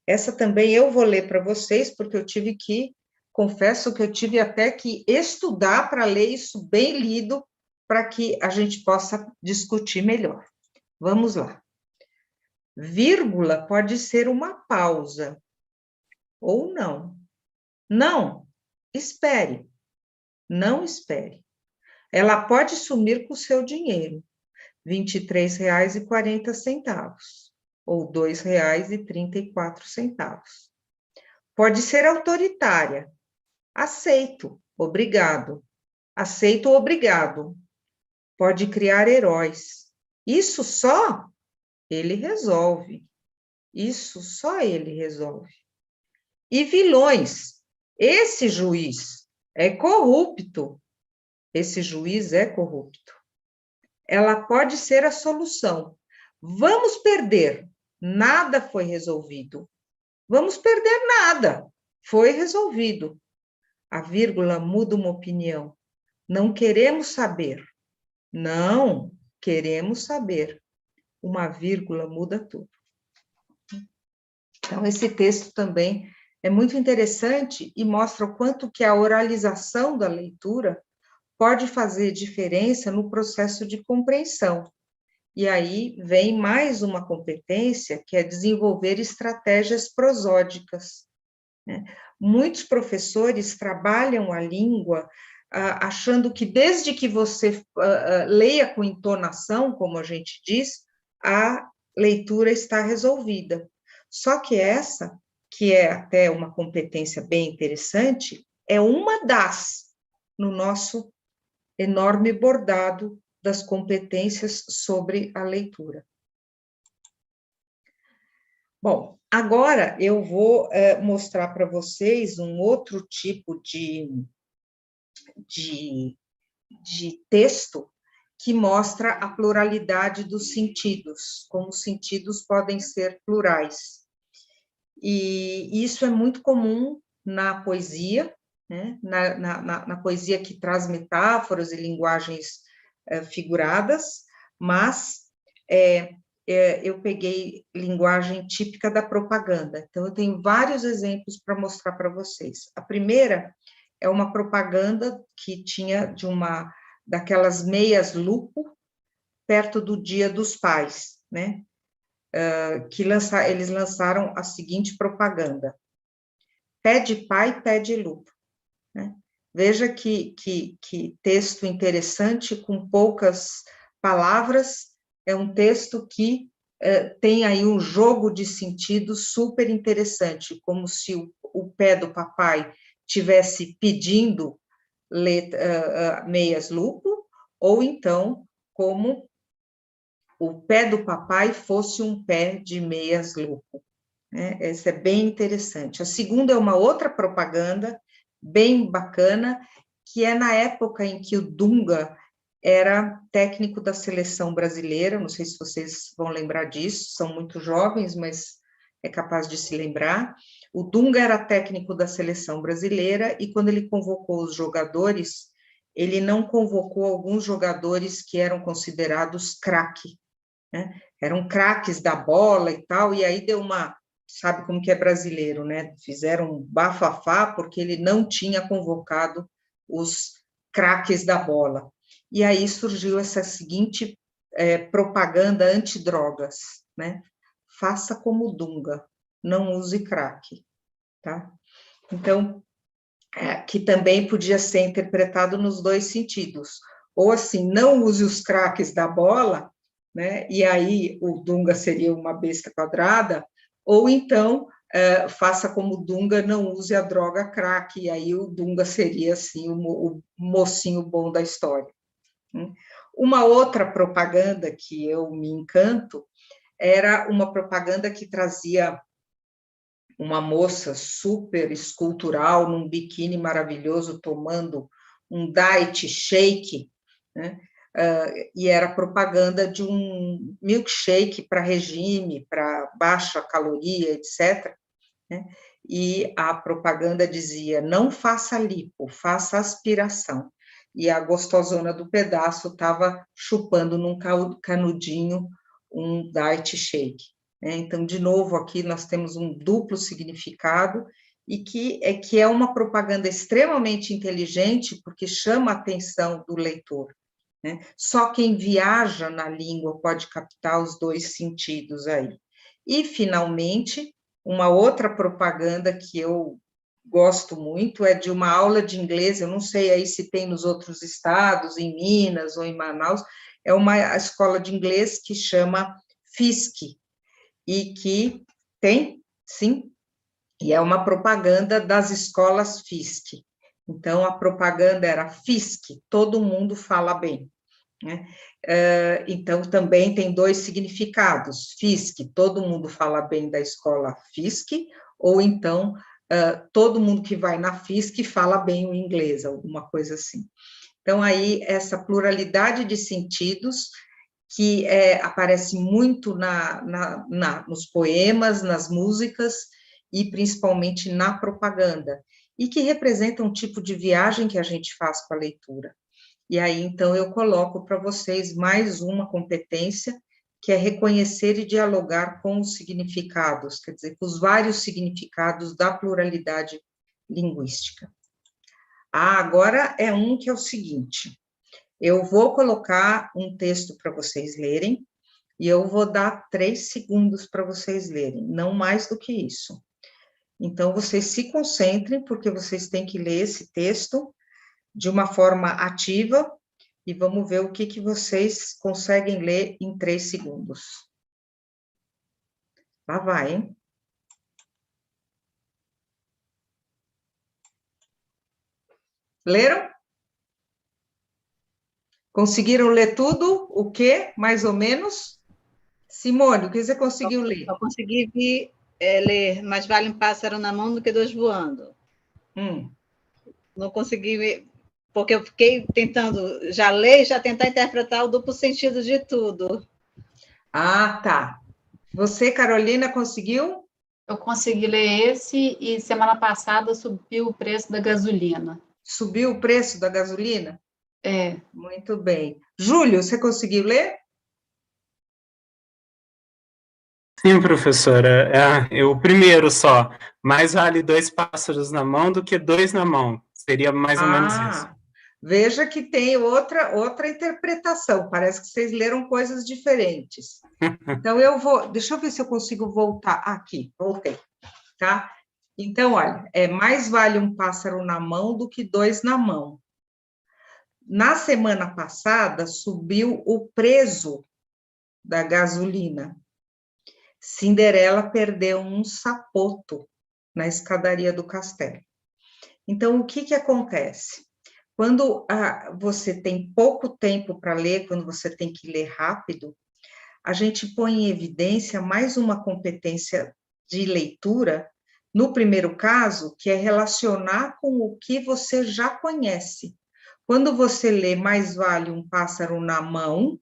Essa também eu vou ler para vocês, porque eu tive que, confesso que eu tive até que estudar para ler isso bem lido, para que a gente possa discutir melhor. Vamos lá. Vírgula pode ser uma pausa, ou não. Não, espere. Não espere. Ela pode sumir com o seu dinheiro. R$ 23,40, ou R$ 2,34. Pode ser autoritária. Aceito, obrigado. Aceito, obrigado. Pode criar heróis. Isso só ele resolve. Isso só ele resolve. E vilões. Esse juiz é corrupto. Esse juiz é corrupto. Ela pode ser a solução. Vamos perder. Nada foi resolvido. Vamos perder nada. Foi resolvido. A vírgula muda uma opinião. Não queremos saber. Não queremos saber. Uma vírgula muda tudo. Então, esse texto também é muito interessante e mostra o quanto que a oralização da leitura pode fazer diferença no processo de compreensão. E aí vem mais uma competência, que é desenvolver estratégias prosódicas, né? Muitos professores trabalham a língua achando que desde que você leia com entonação, como a gente diz, a leitura está resolvida. Só que essa, que é até uma competência bem interessante, é uma das, no nosso enorme bordado das competências sobre a leitura. Bom, agora eu vou mostrar para vocês um outro tipo de texto que mostra a pluralidade dos sentidos, como os sentidos podem ser plurais. E isso é muito comum na poesia, né? Na poesia que traz metáforas e linguagens figuradas, mas eu peguei linguagem típica da propaganda. Então, eu tenho vários exemplos para mostrar para vocês. A primeira é uma propaganda que tinha daquelas meias lupo, perto do Dia dos Pais, né? Eles lançaram a seguinte propaganda: pé de pai, pé de lupo, né? Veja que texto interessante, com poucas palavras, é um texto que tem aí um jogo de sentido super interessante, como se o pé do papai tivesse pedindo meias lupo, ou então como o pé do papai fosse um pé de meias lupo, né? Essa é bem interessante. A segunda é uma outra propaganda bem bacana, que é na época em que o Dunga era técnico da seleção brasileira. Não sei se vocês vão lembrar disso, são muito jovens, mas é capaz de se lembrar. O Dunga era técnico da seleção brasileira e quando ele convocou os jogadores, ele não convocou alguns jogadores que eram considerados craque, né? Eram craques da bola e tal, e aí deu uma, sabe como que é brasileiro, né? Fizeram um bafafá porque ele não tinha convocado os craques da bola. E aí surgiu essa seguinte propaganda antidrogas, né? Faça como Dunga, não use crack, tá? Então, que também podia ser interpretado nos dois sentidos. Ou assim, não use os craques da bola, né? E aí o Dunga seria uma besta quadrada, ou então faça como Dunga, não use a droga crack, e aí o Dunga seria assim o mocinho bom da história. Uma outra propaganda que eu me encanto era uma propaganda que trazia uma moça super escultural, num biquíni maravilhoso, tomando um diet shake, né? E era propaganda de um milkshake para regime, para baixa caloria, etc., né? E a propaganda dizia, não faça lipo, faça aspiração. E a gostosona do pedaço estava chupando num canudinho um diet shake. Então, de novo, aqui nós temos um duplo significado, e que é uma propaganda extremamente inteligente, porque chama a atenção do leitor, né? Só quem viaja na língua pode captar os dois sentidos aí. E, finalmente, uma outra propaganda que eu gosto muito é de uma aula de inglês, eu não sei aí se tem nos outros estados, em Minas ou em Manaus, é uma escola de inglês que chama FISC, e que tem, sim, e é uma propaganda das escolas FISC. Então, a propaganda era FISC, todo mundo fala bem, né? Então, também tem dois significados, FISC, todo mundo fala bem da escola FISC, ou então, todo mundo que vai na FISC fala bem o inglês, alguma coisa assim. Então, aí, essa pluralidade de sentidos que aparece muito nos poemas, nas músicas, e principalmente na propaganda, e que representa um tipo de viagem que a gente faz com a leitura. E aí, então, eu coloco para vocês mais uma competência, que é reconhecer e dialogar com os significados, quer dizer, com os vários significados da pluralidade linguística. Agora é um que é o seguinte, eu vou colocar um texto para vocês lerem, e eu vou dar 3 segundos para vocês lerem, não mais do que isso. Então, vocês se concentrem, porque vocês têm que ler esse texto de uma forma ativa, e vamos ver o que vocês conseguem ler em 3 segundos. Lá vai, hein? Leram? Conseguiram ler tudo? O quê, mais ou menos? Simone, o que você conseguiu ler? Eu consegui ler Mais vale um pássaro na mão do que 2 voando. Não consegui, porque eu fiquei tentando já ler e já tentar interpretar o duplo sentido de tudo. Ah, tá. Você, Carolina, conseguiu? Eu consegui ler esse, e semana passada subiu o preço da gasolina. Subiu o preço da gasolina? É. Muito bem. Júlio, você conseguiu ler? Sim, professora. O primeiro só. Mais vale 2 pássaros na mão do que 2 na mão. Seria mais ou menos isso. Veja que tem outra interpretação. Parece que vocês leram coisas diferentes. Então, deixa eu ver se eu consigo voltar. Aqui, voltei, tá? Então, olha, mais vale um pássaro na mão do que 2 na mão. Na semana passada, subiu o preço da gasolina. Cinderela perdeu um sapoto na escadaria do castelo. Então, o que acontece? Quando você tem pouco tempo para ler, quando você tem que ler rápido, a gente põe em evidência mais uma competência de leitura, no primeiro caso, que é relacionar com o que você já conhece. Quando você lê Mais vale um pássaro na mão,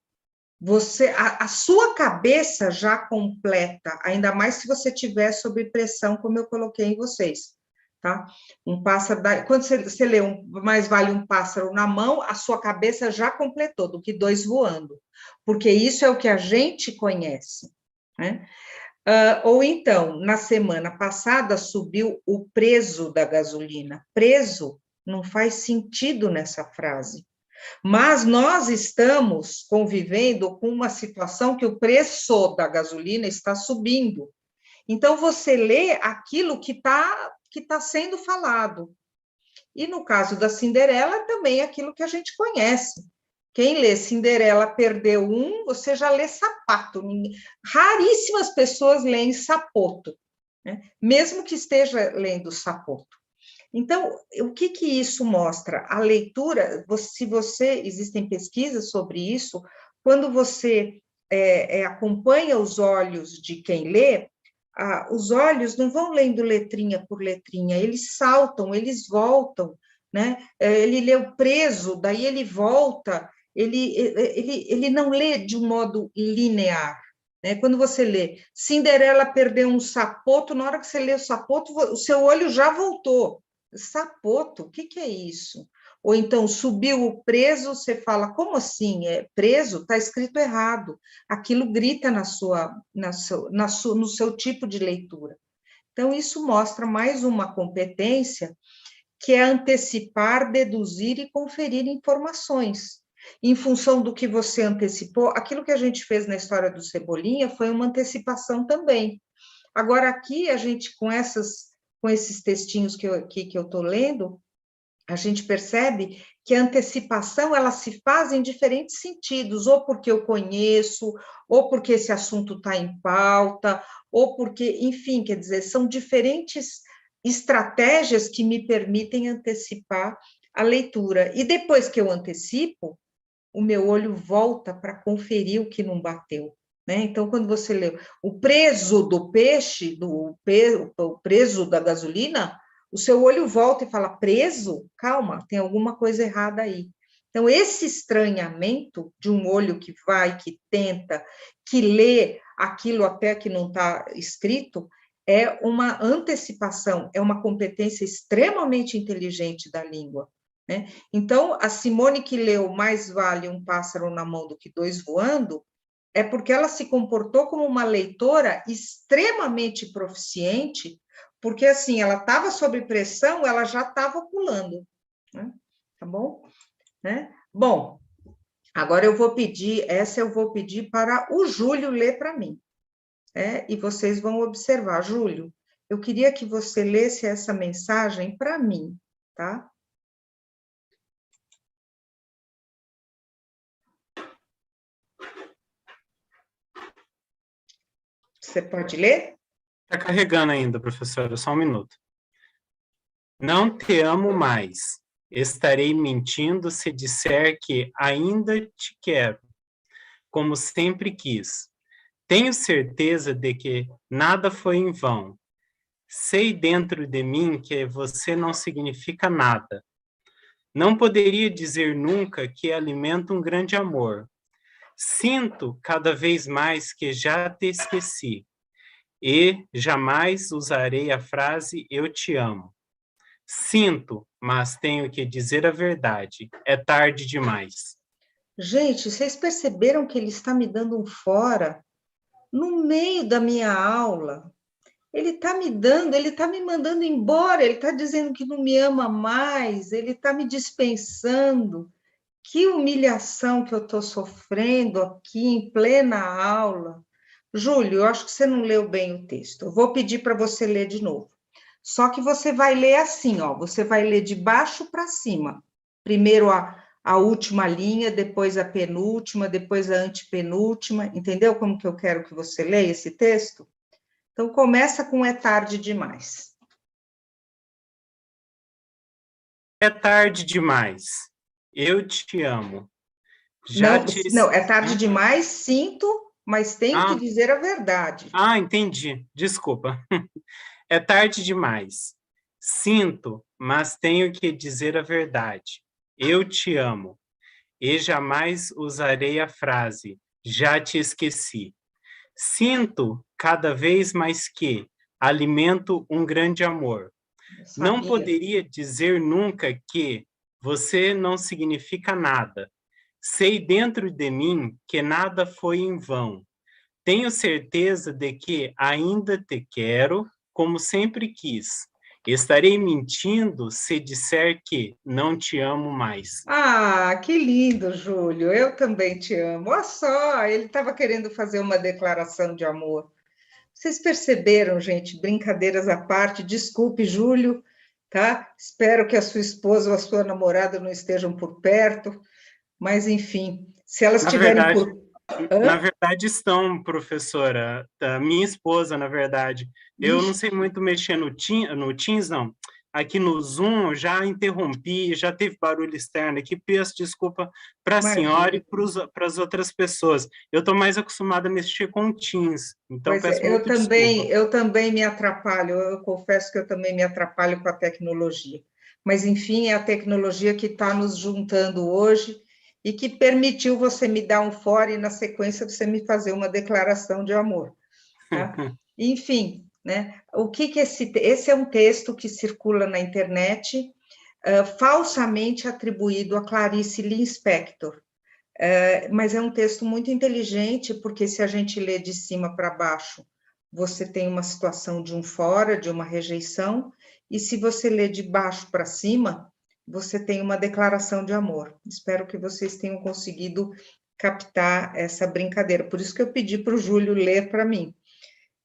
a sua cabeça já completa, ainda mais se você tiver sob pressão, como eu coloquei em vocês. tá? Um pássaro, quando você lê mais vale um pássaro na mão, a sua cabeça já completou, do que dois voando, porque isso é o que a gente conhece, né? Ou então, na semana passada, subiu o preço da gasolina. Preço não faz sentido nessa frase. Mas nós estamos convivendo com uma situação que o preço da gasolina está subindo. Então, você lê aquilo que tá sendo falado. E no caso da Cinderela, também é aquilo que a gente conhece. Quem lê Cinderela perdeu um, você já lê sapato. Raríssimas pessoas leem sapoto, né? Mesmo que esteja lendo sapoto. Então, o que isso mostra? A leitura, existem pesquisas sobre isso, quando você acompanha os olhos de quem lê, os olhos não vão lendo letrinha por letrinha, eles saltam, eles voltam, né? Ele leu preso, daí ele volta, ele não lê de um modo linear, né? Quando você lê Cinderela perdeu um sapoto, na hora que você lê o sapoto, o seu olho já voltou. Sapoto, o que é isso? Ou então, subiu o preso, você fala, como assim? Preso? Está escrito errado. Aquilo grita no seu tipo de leitura. Então, isso mostra mais uma competência, que é antecipar, deduzir e conferir informações. Em função do que você antecipou, aquilo que a gente fez na história do Cebolinha foi uma antecipação também. Agora, aqui, a gente, com esses textinhos que eu estou lendo, a gente percebe que a antecipação, ela se faz em diferentes sentidos, ou porque eu conheço, ou porque esse assunto está em pauta, ou porque, enfim, quer dizer, são diferentes estratégias que me permitem antecipar a leitura. E depois que eu antecipo, o meu olho volta para conferir o que não bateu, né? Então, quando você lê o preço do peixe, o preço da gasolina, o seu olho volta e fala, preso? Calma, tem alguma coisa errada aí. Então, esse estranhamento de um olho que vai, que tenta, que lê aquilo até que não está escrito, é uma antecipação, é uma competência extremamente inteligente da língua, né? Então, a Simone que leu mais vale um pássaro na mão do que dois voando, é porque ela se comportou como uma leitora extremamente proficiente, porque, assim, ela estava sob pressão, ela já estava pulando, né? Tá bom? Né? Bom, agora eu vou pedir para o Júlio ler para mim, e vocês vão observar. Júlio, eu queria que você lesse essa mensagem para mim, tá? Você pode ler? Está carregando ainda, professora, só um minuto. Não te amo mais. Estarei mentindo se disser que ainda te quero, como sempre quis. Tenho certeza de que nada foi em vão. Sei dentro de mim que você não significa nada. Não poderia dizer nunca que alimento um grande amor. Sinto cada vez mais que já te esqueci. E jamais usarei a frase eu te amo. Sinto, mas tenho que dizer a verdade. É tarde demais. Gente, vocês perceberam que ele está me dando um fora no meio da minha aula? Ele está me mandando embora, ele está dizendo que não me ama mais, ele está me dispensando. Que humilhação que eu estou sofrendo aqui em plena aula. Júlio, eu acho que você não leu bem o texto. Eu vou pedir para você ler de novo. Só que você vai ler assim, ó, você vai ler de baixo para cima. Primeiro a última linha, depois a penúltima, depois a antepenúltima. Entendeu como que eu quero que você leia esse texto? Então, começa com é tarde demais. É tarde demais. Eu te amo. Não, é tarde demais, sinto, mas tenho que dizer a verdade. Entendi. Desculpa. É tarde demais. Sinto, mas tenho que dizer a verdade. Eu te amo. E jamais usarei a frase já te esqueci. Sinto cada vez mais que alimento um grande amor. Não poderia dizer nunca que você não significa nada. Sei dentro de mim que nada foi em vão. Tenho certeza de que ainda te quero, como sempre quis. Estarei mentindo se disser que não te amo mais. Ah, que lindo, Júlio. Eu também te amo. Olha só, ele estava querendo fazer uma declaração de amor. Vocês perceberam, gente? Brincadeiras à parte. Desculpe, Júlio, tá? Espero que a sua esposa ou a sua namorada não estejam por perto, mas enfim, se elas estiverem por... Na verdade estão, professora. A minha esposa, na verdade. Eu não sei muito mexer no Teams, não. Aqui no Zoom, já interrompi, já teve barulho externo aqui, peço desculpa para a senhora e para as outras pessoas. Eu estou mais acostumada a mexer com o Teams, então Pois peço é, muito desculpa. eu também me atrapalho, eu confesso que eu também me atrapalho com a tecnologia. Mas, enfim, é a tecnologia que está nos juntando hoje e que permitiu você me dar um fora e, na sequência, você me fazer uma declaração de amor. Tá? Enfim, né? O que esse é um texto que circula na internet, falsamente atribuído a Clarice Lispector. Mas é um texto muito inteligente, porque se a gente lê de cima para baixo, você tem uma situação de um fora, de uma rejeição, e se você lê de baixo para cima, você tem uma declaração de amor. Espero que vocês tenham conseguido captar essa brincadeira. Por isso que eu pedi para o Júlio ler para mim.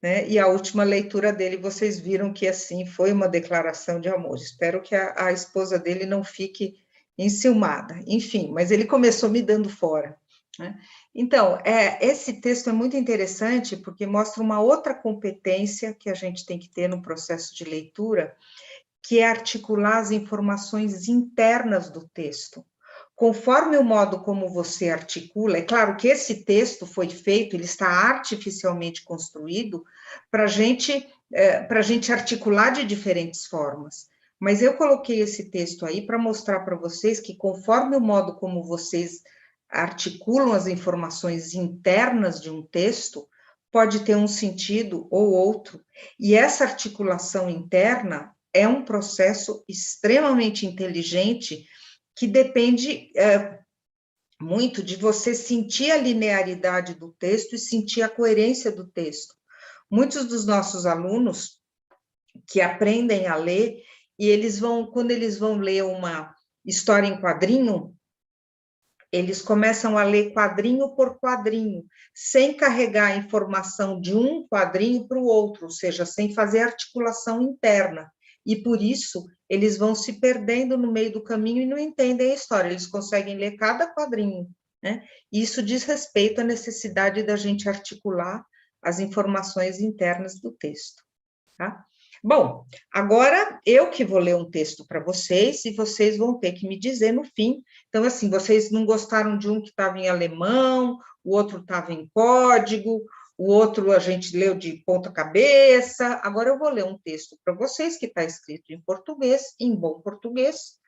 Né? E a última leitura dele, vocês viram que, assim, foi uma declaração de amor. Espero que a esposa dele não fique enciumada. Enfim, mas ele começou me dando fora. Né? Então, esse texto é muito interessante porque mostra uma outra competência que a gente tem que ter no processo de leitura, que é articular as informações internas do texto. Conforme o modo como você articula, é claro que esse texto foi feito, ele está artificialmente construído para a gente articular de diferentes formas. Mas eu coloquei esse texto aí para mostrar para vocês que conforme o modo como vocês articulam as informações internas de um texto, pode ter um sentido ou outro. E essa articulação interna é um processo extremamente inteligente que depende muito de você sentir a linearidade do texto e sentir a coerência do texto. Muitos dos nossos alunos que aprendem a ler, e quando eles vão ler uma história em quadrinho, eles começam a ler quadrinho por quadrinho, sem carregar a informação de um quadrinho para o outro, ou seja, sem fazer articulação interna. E, por isso, eles vão se perdendo no meio do caminho e não entendem a história. Eles conseguem ler cada quadrinho, né? E isso diz respeito à necessidade da gente articular as informações internas do texto, tá? Bom, agora eu que vou ler um texto para vocês e vocês vão ter que me dizer no fim. Então, assim, vocês não gostaram de um que estava em alemão, o outro estava em código, o outro a gente leu de ponta cabeça. Agora eu vou ler um texto para vocês que está escrito em português, em bom português,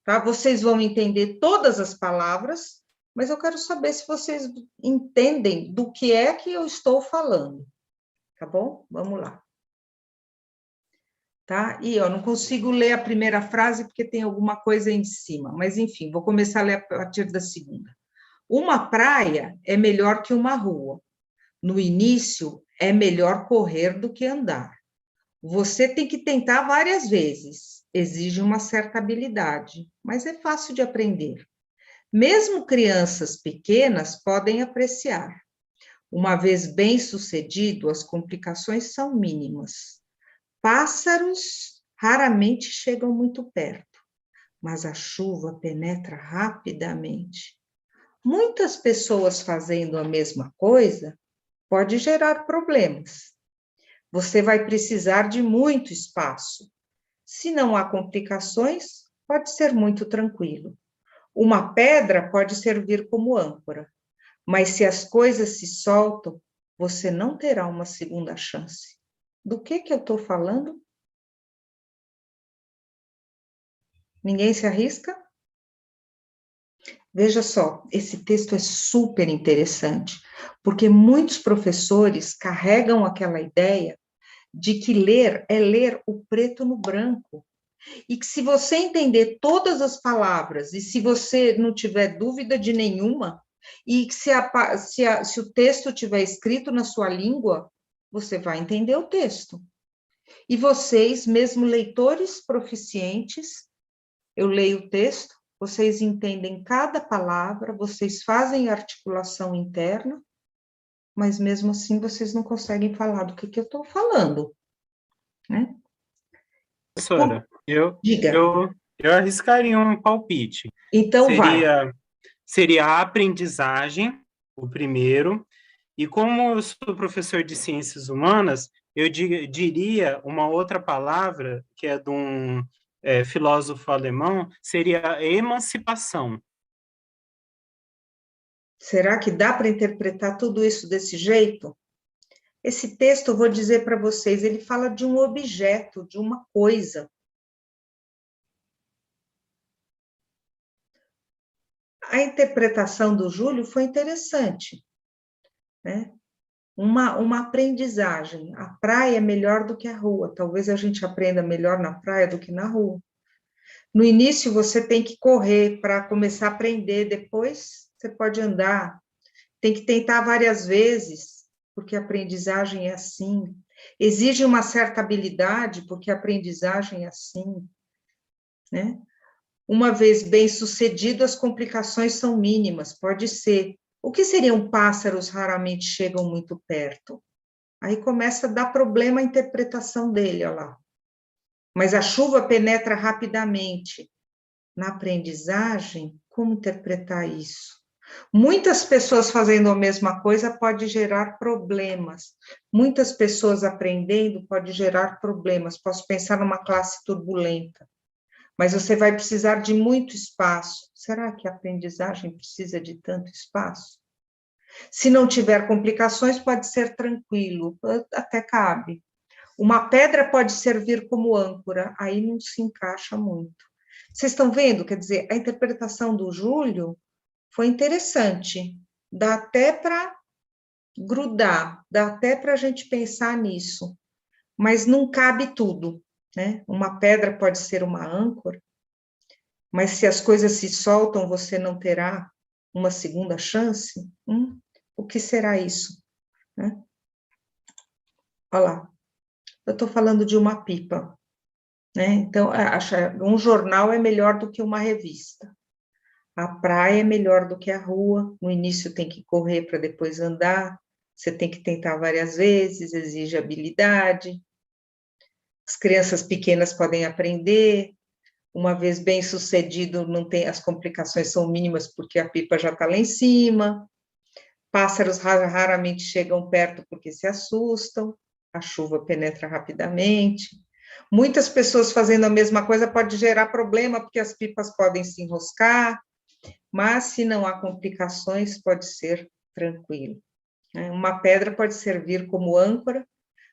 tá? Vocês vão entender todas as palavras, mas eu quero saber se vocês entendem do que é que eu estou falando, tá bom? Vamos lá. Tá? E eu não consigo ler a primeira frase porque tem alguma coisa em cima, mas enfim, vou começar a ler a partir da segunda. Uma praia é melhor que uma rua. No início, é melhor correr do que andar. Você tem que tentar várias vezes, exige uma certa habilidade, mas é fácil de aprender. Mesmo crianças pequenas podem apreciar. Uma vez bem-sucedido, as complicações são mínimas. Pássaros raramente chegam muito perto, mas a chuva penetra rapidamente. Muitas pessoas fazendo a mesma coisa pode gerar problemas. Você vai precisar de muito espaço. Se não há complicações, pode ser muito tranquilo. Uma pedra pode servir como âncora, mas se as coisas se soltam, você não terá uma segunda chance. Do que eu estou falando? Ninguém se arrisca? Veja só, esse texto é super interessante, porque muitos professores carregam aquela ideia de que ler é ler o preto no branco, e que se você entender todas as palavras, e se você não tiver dúvida de nenhuma, e que se o texto estiver escrito na sua língua, você vai entender o texto. E vocês, mesmo leitores proficientes, eu leio o texto, vocês entendem cada palavra, vocês fazem articulação interna, mas mesmo assim vocês não conseguem falar do que eu estou falando, né? Professora, Diga. eu arriscaria um palpite. Então vai. Seria a aprendizagem, o primeiro, e como eu sou professor de ciências humanas, eu diria uma outra palavra, que é de um filósofo alemão, seria a emancipação. Será que dá para interpretar tudo isso desse jeito? Esse texto, eu vou dizer para vocês, ele fala de um objeto, de uma coisa. A interpretação do Júlio foi interessante, né? Uma aprendizagem. A praia é melhor do que a rua. Talvez a gente aprenda melhor na praia do que na rua. No início, você tem que correr para começar a aprender, depois você pode andar. Tem que tentar várias vezes, porque a aprendizagem é assim. Exige uma certa habilidade, porque a aprendizagem é assim, né? Uma vez bem-sucedido, as complicações são mínimas, pode ser. O que seriam pássaros raramente chegam muito perto? Aí começa a dar problema a interpretação dele, olha lá. Mas a chuva penetra rapidamente. Na aprendizagem, como interpretar isso? Muitas pessoas fazendo a mesma coisa pode gerar problemas. Muitas pessoas aprendendo pode gerar problemas. Posso pensar numa classe turbulenta. Mas você vai precisar de muito espaço. Será que a aprendizagem precisa de tanto espaço? Se não tiver complicações, pode ser tranquilo, até cabe. Uma pedra pode servir como âncora, aí não se encaixa muito. Vocês estão vendo? Quer dizer, a interpretação do Júlio foi interessante. Dá até para grudar, dá até para a gente pensar nisso. Mas não cabe tudo, né? Uma pedra pode ser uma âncora, mas se as coisas se soltam, você não terá uma segunda chance? O que será isso? Né? Olha lá, eu estou falando de uma pipa, né? Então, um jornal é melhor do que uma revista. A praia é melhor do que a rua, no início tem que correr para depois andar, você tem que tentar várias vezes, exige habilidade. As crianças pequenas podem aprender, uma vez bem sucedido, não tem, as complicações são mínimas porque a pipa já está lá em cima. Pássaros raramente chegam perto porque se assustam, a chuva penetra rapidamente. Muitas pessoas fazendo a mesma coisa pode gerar problema porque as pipas podem se enroscar, mas se não há complicações, pode ser tranquilo. Uma pedra pode servir como âncora,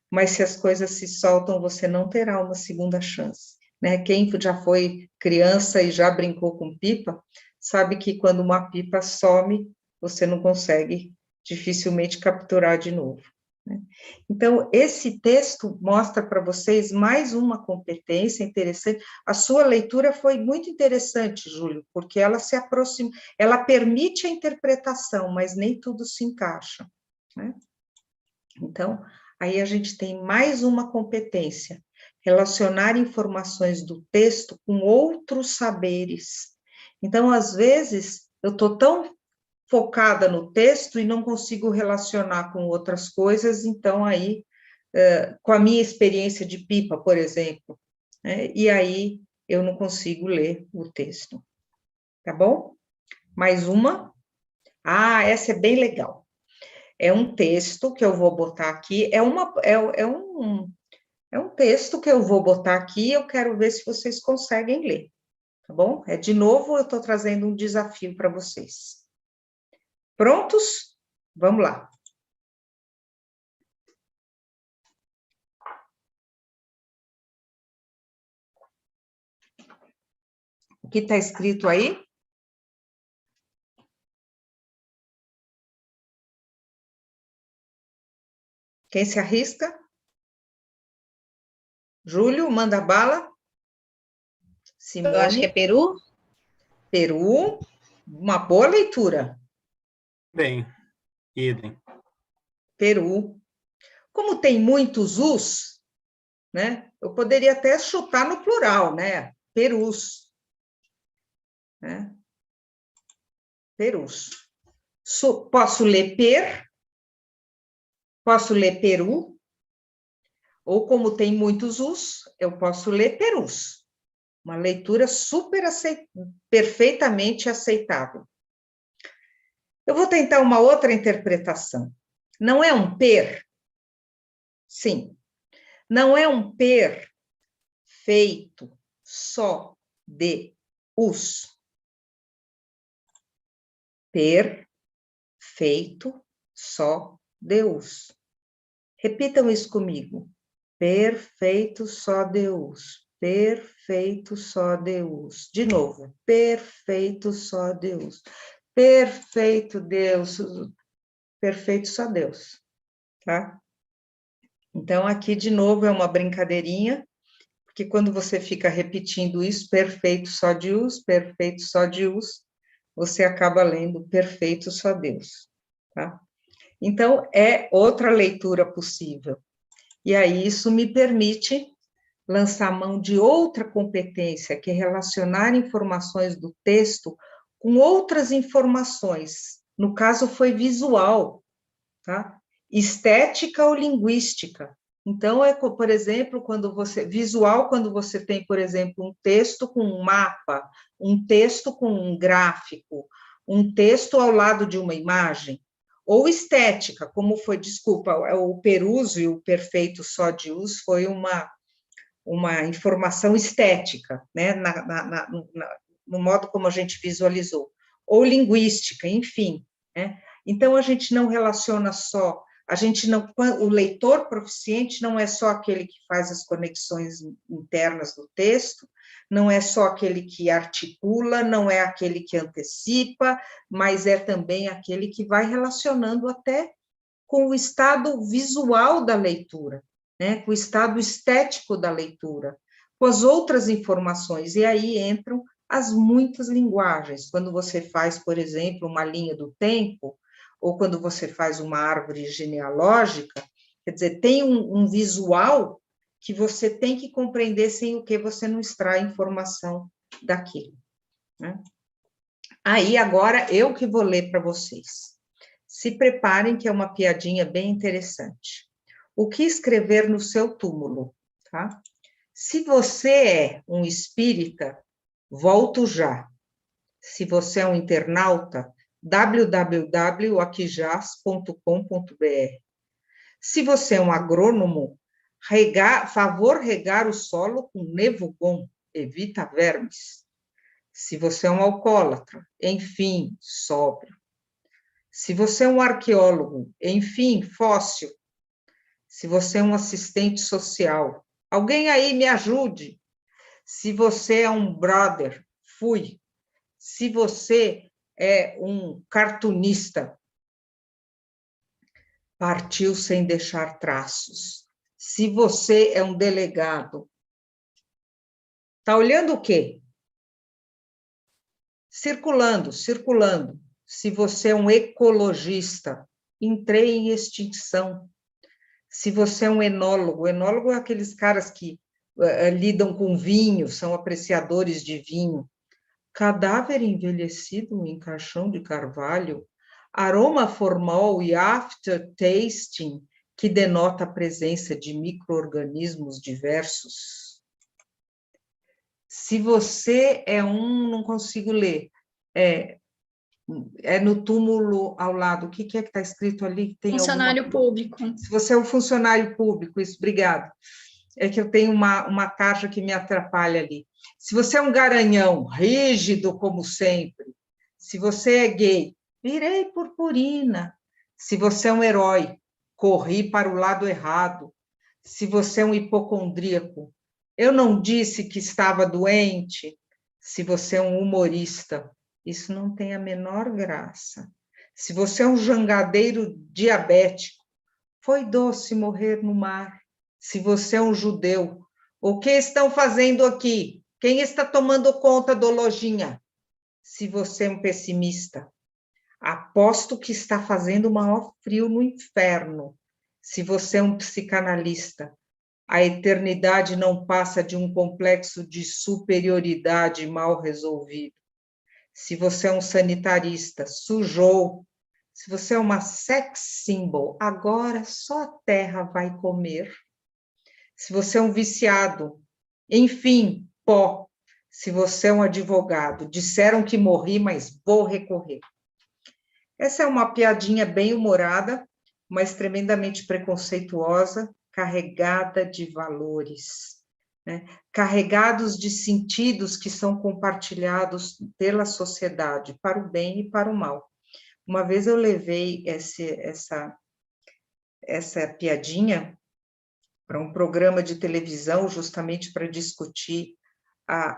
mas se as coisas se soltam, você não terá uma segunda chance. Né? Quem já foi criança e já brincou com pipa, sabe que quando uma pipa some, você não consegue dificilmente capturar de novo. Né? Então, esse texto mostra para vocês mais uma competência interessante. A sua leitura foi muito interessante, Júlio, porque ela se aproxima, ela permite a interpretação, mas nem tudo se encaixa. Né? Então, aí a gente tem mais uma competência, relacionar informações do texto com outros saberes. Então, às vezes, eu estou tão focada no texto e não consigo relacionar com outras coisas, então aí, com a minha experiência de pipa, por exemplo, né, e aí eu não consigo ler o texto. Tá bom? Mais uma? Ah, essa é bem legal. É um texto que eu vou botar aqui, é um texto que eu vou botar aqui, eu quero ver se vocês conseguem ler, tá bom? De novo, eu estou trazendo um desafio para vocês. Prontos? Vamos lá. O que está escrito aí? Quem se arrisca? Júlio, manda bala. Eu acho que é Peru. Peru, uma boa leitura. Bem, idem. Peru. Como tem muitos us, né? Eu poderia até chutar no plural, né? Perus. Né? Perus. Posso ler posso ler Peru, ou como tem muitos us, eu posso ler Perus. Uma leitura perfeitamente aceitável. Eu vou tentar uma outra interpretação. Não é um per? Sim. Não é um per feito só de us. Per feito só de us. Repitam isso comigo. Perfeito só Deus. Perfeito só Deus. De novo. Perfeito só Deus. Perfeito Deus. Perfeito só Deus. Tá? Então, aqui, de novo, é uma brincadeirinha, porque quando você fica repetindo isso, perfeito só Deus, perfeito só Deus, você acaba lendo perfeito só Deus. Tá? Então, é outra leitura possível. E aí, isso me permite lançar mão de outra competência, que é relacionar informações do texto com outras informações. No caso, foi visual, tá? Estética ou linguística. Então, por exemplo, visual, quando você tem, por exemplo, um texto com um mapa, um texto com um gráfico, um texto ao lado de uma imagem, ou estética, como foi, desculpa, o perúso e o perfeito só de uso foi uma informação estética, né, no modo como a gente visualizou, ou linguística, enfim, né? Então, a gente não relaciona só, o leitor proficiente não é só aquele que faz as conexões internas do texto, não é só aquele que articula, não é aquele que antecipa, mas é também aquele que vai relacionando até com o estado visual da leitura, né, com o estado estético da leitura, com as outras informações, e aí entram as muitas linguagens. Quando você faz, por exemplo, uma linha do tempo, ou quando você faz uma árvore genealógica, quer dizer, tem um visual que você tem que compreender sem o que você não extrai informação daquilo. Né? Aí, agora, eu que vou ler para vocês. Se preparem, que é uma piadinha bem interessante. O que escrever no seu túmulo, tá? Se você é um espírita, volto já. Se você é um internauta, www.aquijaz.com.br. Se você é um agrônomo, favor regar o solo com Nevugon, evita vermes. Se você é um alcoólatra, enfim, sóbrio. Se você é um arqueólogo, enfim, fóssil. Se você é um assistente social, alguém aí me ajude. Se você é um brother, fui. Se você é um cartunista, partiu sem deixar traços. Se você é um delegado, está olhando o quê? Circulando. Se você é um ecologista, entrei em extinção. Se você é um enólogo é aqueles caras que lidam com vinho, são apreciadores de vinho. Cadáver envelhecido em caixão de carvalho, aroma formal e aftertasting, que denota a presença de micro-organismos diversos. Se você é não consigo ler, é no túmulo ao lado, o que é que está escrito ali? Tem funcionário público. Se você é um funcionário público, isso, obrigado. É que eu tenho uma tarja que me atrapalha ali. Se você é um garanhão, rígido como sempre. Se você é gay, virei purpurina. Se você é um herói, corri para o lado errado. Se você é um hipocondríaco, eu não disse que estava doente. Se você é um humorista, isso não tem a menor graça. Se você é um jangadeiro diabético, foi doce morrer no mar. Se você é um judeu, o que estão fazendo aqui? Quem está tomando conta do lojinha? Se você é um pessimista, aposto que está fazendo o maior frio no inferno. Se você é um psicanalista, a eternidade não passa de um complexo de superioridade mal resolvido. Se você é um sanitarista, sujou. Se você é uma sex symbol, agora só a terra vai comer. Se você é um viciado, enfim, pó. Se você é um advogado, disseram que morri, mas vou recorrer. Essa é uma piadinha bem humorada, mas tremendamente preconceituosa, carregada de valores, né? Carregados de sentidos que são compartilhados pela sociedade, para o bem e para o mal. Uma vez eu levei essa piadinha para um programa de televisão, justamente para discutir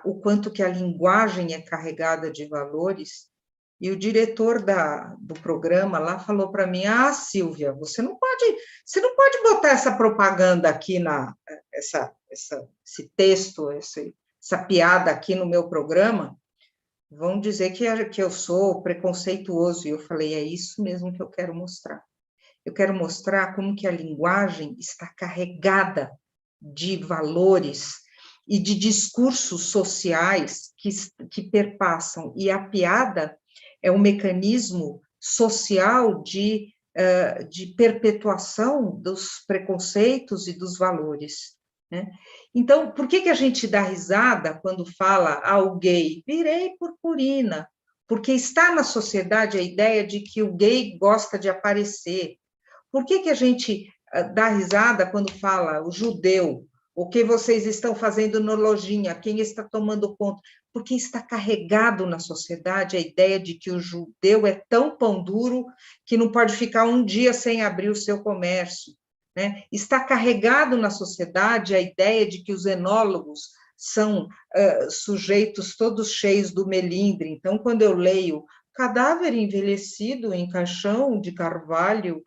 o quanto que a linguagem é carregada de valores, e o diretor do programa lá falou para mim, Silvia, você não pode botar essa propaganda aqui, esse texto, essa piada aqui no meu programa, vão dizer que eu sou preconceituoso, e eu falei, é isso mesmo que eu quero mostrar. Eu quero mostrar como que a linguagem está carregada de valores e de discursos sociais que perpassam, e a piada é um mecanismo social de perpetuação dos preconceitos e dos valores, né? Então, por que a gente dá risada quando fala o gay? Virei purpurina, porque está na sociedade a ideia de que o gay gosta de aparecer. Por que a gente dá risada quando fala o judeu? O que vocês estão fazendo no lojinha? Quem está tomando conta? Porque está carregado na sociedade a ideia de que o judeu é tão pão duro que não pode ficar um dia sem abrir o seu comércio, né? Está carregado na sociedade a ideia de que os enólogos são sujeitos todos cheios do melindre. Então, quando eu leio cadáver envelhecido em caixão de carvalho,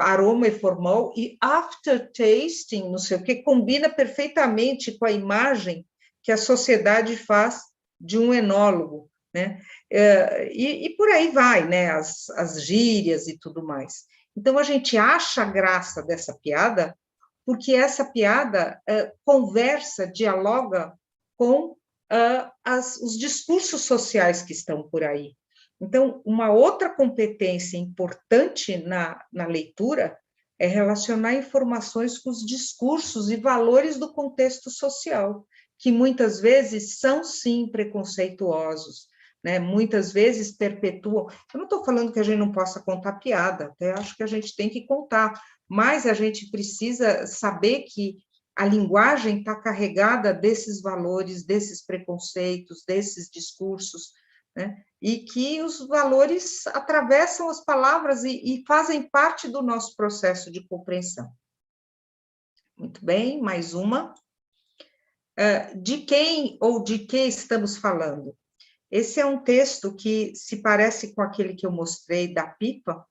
aroma e formol, e aftertasting, não sei o que, combina perfeitamente com a imagem que a sociedade faz de um enólogo, né? E por aí vai, né? As gírias e tudo mais. Então, a gente acha a graça dessa piada, porque essa piada conversa, dialoga com os discursos sociais que estão por aí. Então, uma outra competência importante na leitura é relacionar informações com os discursos e valores do contexto social, que muitas vezes são, sim, preconceituosos, né? Muitas vezes perpetuam. Eu não estou falando que a gente não possa contar piada, até acho que a gente tem que contar, mas a gente precisa saber que a linguagem está carregada desses valores, desses preconceitos, desses discursos, né? E que os valores atravessam as palavras e fazem parte do nosso processo de compreensão. Muito bem, mais uma. De quem ou de que estamos falando? Esse é um texto que se parece com aquele que eu mostrei da pipa,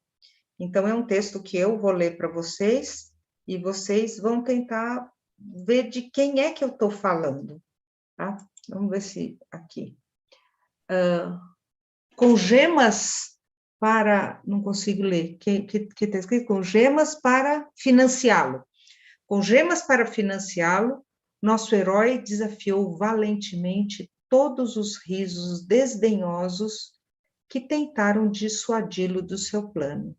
então é um texto que eu vou ler para vocês, e vocês vão tentar ver de quem é que eu estou falando, tá? Vamos ver se aqui. Com gemas para... Não consigo ler. Que está escrito? Com gemas para financiá-lo. Com gemas para financiá-lo, nosso herói desafiou valentemente todos os risos desdenhosos que tentaram dissuadi-lo do seu plano.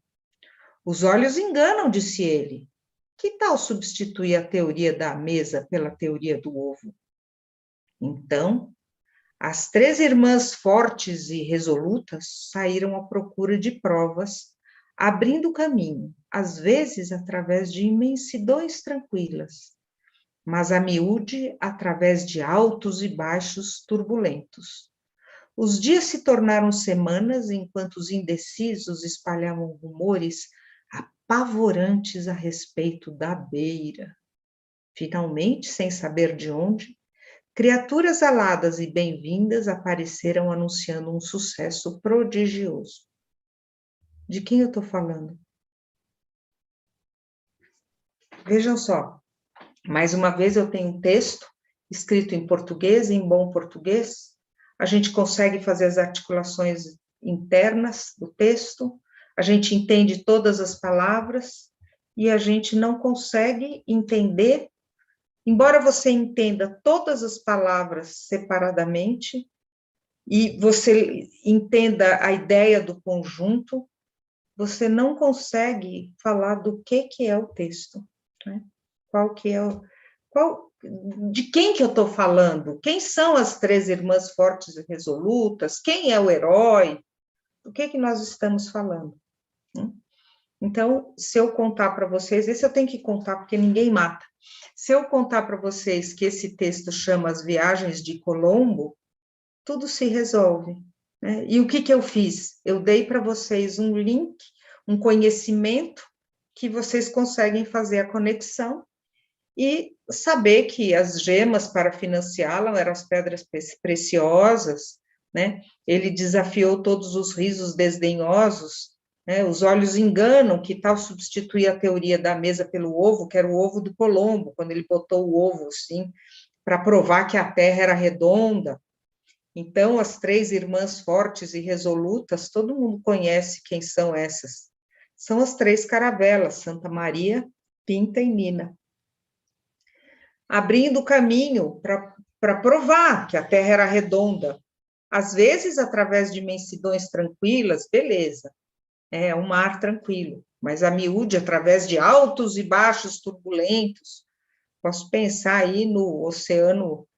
Os olhos enganam, disse ele. Que tal substituir a teoria da mesa pela teoria do ovo? Então, as 3 irmãs fortes e resolutas saíram à procura de provas, abrindo caminho, às vezes através de imensidões tranquilas, mas a miúde através de altos e baixos turbulentos. Os dias se tornaram semanas, enquanto os indecisos espalhavam rumores apavorantes a respeito da beira. Finalmente, sem saber de onde, criaturas aladas e bem-vindas apareceram anunciando um sucesso prodigioso. De quem eu estou falando? Vejam só, mais uma vez eu tenho um texto escrito em português, em bom português, a gente consegue fazer as articulações internas do texto, a gente entende todas as palavras, e a gente não consegue entender, embora você entenda todas as palavras separadamente, e você entenda a ideia do conjunto, você não consegue falar do que é o texto, né? Qual que é de quem que eu estou falando? Quem são as 3 irmãs fortes e resolutas? Quem é o herói? Do que nós estamos falando? Então, se eu contar para vocês, esse eu tenho que contar porque ninguém mata. Se eu contar para vocês que esse texto chama As Viagens de Colombo, tudo se resolve, né? E o que eu fiz? Eu dei para vocês um link, um conhecimento que vocês conseguem fazer a conexão e saber que as gemas para financiá-la eram as pedras preciosas, né? Ele desafiou todos os risos desdenhosos, né? Os olhos enganam, que tal substituir a teoria da mesa pelo ovo, que era o ovo do Colombo, quando ele botou o ovo, assim, para provar que a Terra era redonda. Então, as 3 irmãs fortes e resolutas, todo mundo conhece quem são essas. São as 3 caravelas, Santa Maria, Pinta e Nina. Abrindo caminho para provar que a Terra era redonda. Às vezes, através de imensidões tranquilas, beleza, é um mar tranquilo, mas a miúde, através de altos e baixos turbulentos, posso pensar aí no Oceano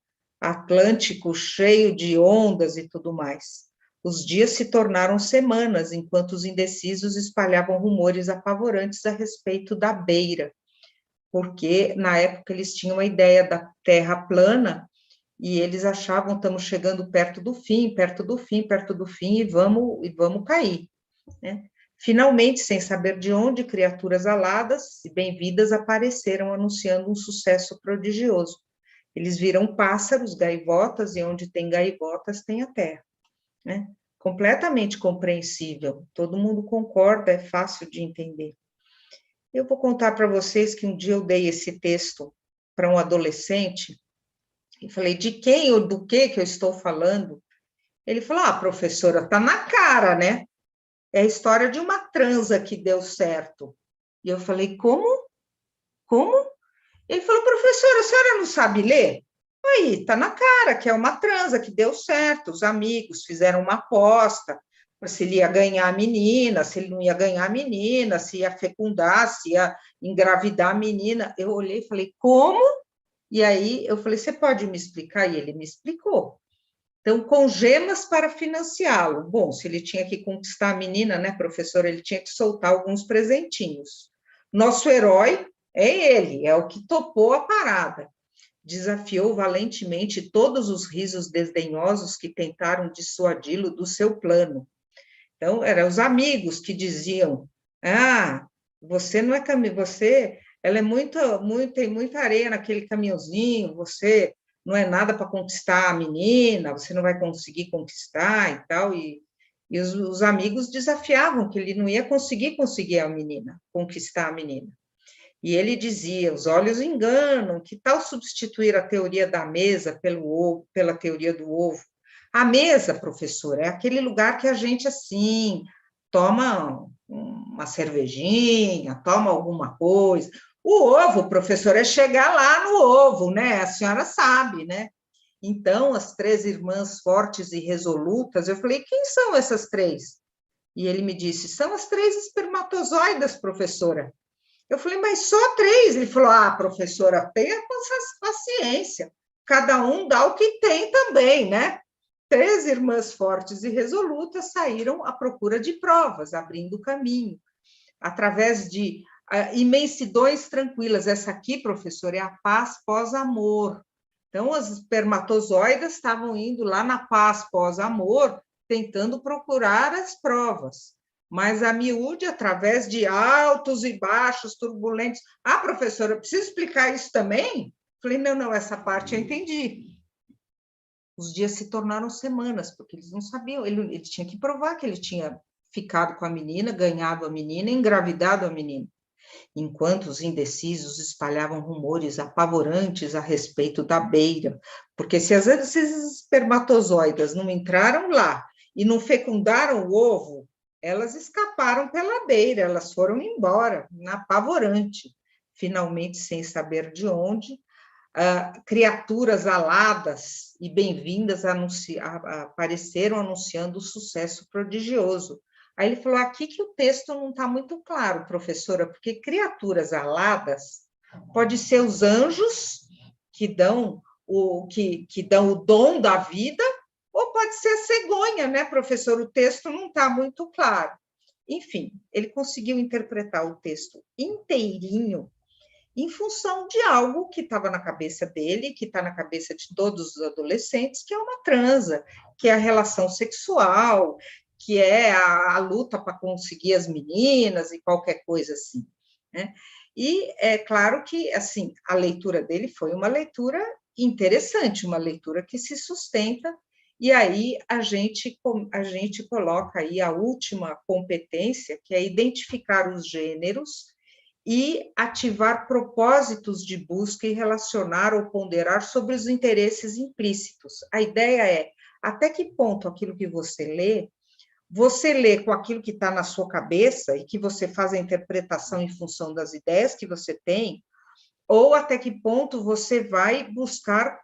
Atlântico cheio de ondas e tudo mais. Os dias se tornaram semanas, enquanto os indecisos espalhavam rumores apavorantes a respeito da beira, porque na época eles tinham a ideia da Terra plana, e eles achavam, estamos chegando perto do fim, e vamos cair, né? Finalmente, sem saber de onde, criaturas aladas e bem-vindas apareceram, anunciando um sucesso prodigioso. Eles viram pássaros, gaivotas, e onde tem gaivotas tem a terra, né? Completamente compreensível, todo mundo concorda, é fácil de entender. Eu vou contar para vocês que um dia eu dei esse texto para um adolescente, e falei, de quem ou do que eu estou falando? Ele falou, professora, tá na cara, né? É a história de uma transa que deu certo. E eu falei, como? Como? Ele falou, professora, a senhora não sabe ler? Aí, tá na cara que é uma transa que deu certo, os amigos fizeram uma aposta, se ele ia ganhar a menina, se ele não ia ganhar a menina, se ia fecundar, se ia engravidar a menina. Eu olhei e falei, como? E aí eu falei, você pode me explicar? E ele me explicou. Então, com gemas para financiá-lo. Bom, se ele tinha que conquistar a menina, né, professor, ele tinha que soltar alguns presentinhos. Nosso herói é ele, é o que topou a parada. Desafiou valentemente todos os risos desdenhosos que tentaram dissuadi-lo do seu plano. Então, eram os amigos que diziam, você não é caminho, ela é tem muita areia naquele caminhãozinho, você não é nada para conquistar a menina, você não vai conseguir conquistar e tal, e os amigos desafiavam que ele não ia conseguir a menina, conquistar a menina. E ele dizia, os olhos enganam, que tal substituir a teoria da mesa pela teoria do ovo? A mesa, professor, é aquele lugar que a gente, assim, toma uma cervejinha, toma alguma coisa. O ovo, professor, é chegar lá no ovo, né? A senhora sabe, né? Então, as 3 irmãs fortes e resolutas, eu falei, quem são essas 3? E ele me disse, são as 3 espermatozoides, professora. Eu falei, mas só 3? Ele falou, professora, tenha paciência, cada um dá o que tem também, né? 3 irmãs fortes e resolutas saíram à procura de provas, abrindo caminho, através de imensidões tranquilas. Essa aqui, professor, é a paz pós-amor. Então, as espermatozoides estavam indo lá na paz pós-amor, tentando procurar as provas. Mas a miúde, através de altos e baixos, turbulentos... professora, eu preciso explicar isso também? Falei, não, essa parte eu entendi. Os dias se tornaram semanas, porque eles não sabiam, ele tinha que provar que ele tinha ficado com a menina, ganhado a menina, engravidado a menina. enquanto os indecisos espalhavam rumores apavorantes a respeito da beira, porque se às vezes esses espermatozoides não entraram lá e não fecundaram o ovo, elas escaparam pela beira, elas foram embora, apavorante, finalmente sem saber de onde, criaturas aladas e bem-vindas apareceram anunciando o sucesso prodigioso. Aí ele falou, aqui que o texto não está muito claro, professora, porque criaturas aladas pode ser os anjos que dão que dão o dom da vida, ou pode ser a cegonha, né, professor? O texto não está muito claro. Enfim, ele conseguiu interpretar o texto inteirinho em função de algo que estava na cabeça dele, que está na cabeça de todos os adolescentes, que é uma transa, que é a relação sexual, que é a luta para conseguir as meninas e qualquer coisa assim, né? E é claro que, assim, a leitura dele foi uma leitura interessante, uma leitura que se sustenta, e aí a gente coloca aí a última competência, que é identificar os gêneros e ativar propósitos de busca e relacionar ou ponderar sobre os interesses implícitos. A ideia é, até que ponto aquilo que você lê com aquilo que está na sua cabeça e que você faz a interpretação em função das ideias que você tem, ou até que ponto você vai buscar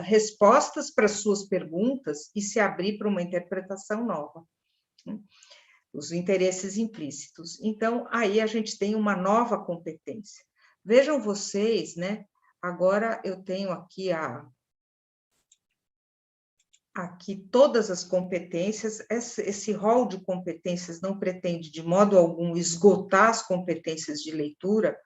respostas para as suas perguntas e se abrir para uma interpretação nova. Os interesses implícitos. Então, aí a gente tem uma nova competência. Vejam vocês, né? Agora eu tenho aqui todas as competências, esse rol de competências não pretende de modo algum esgotar as competências de leitura,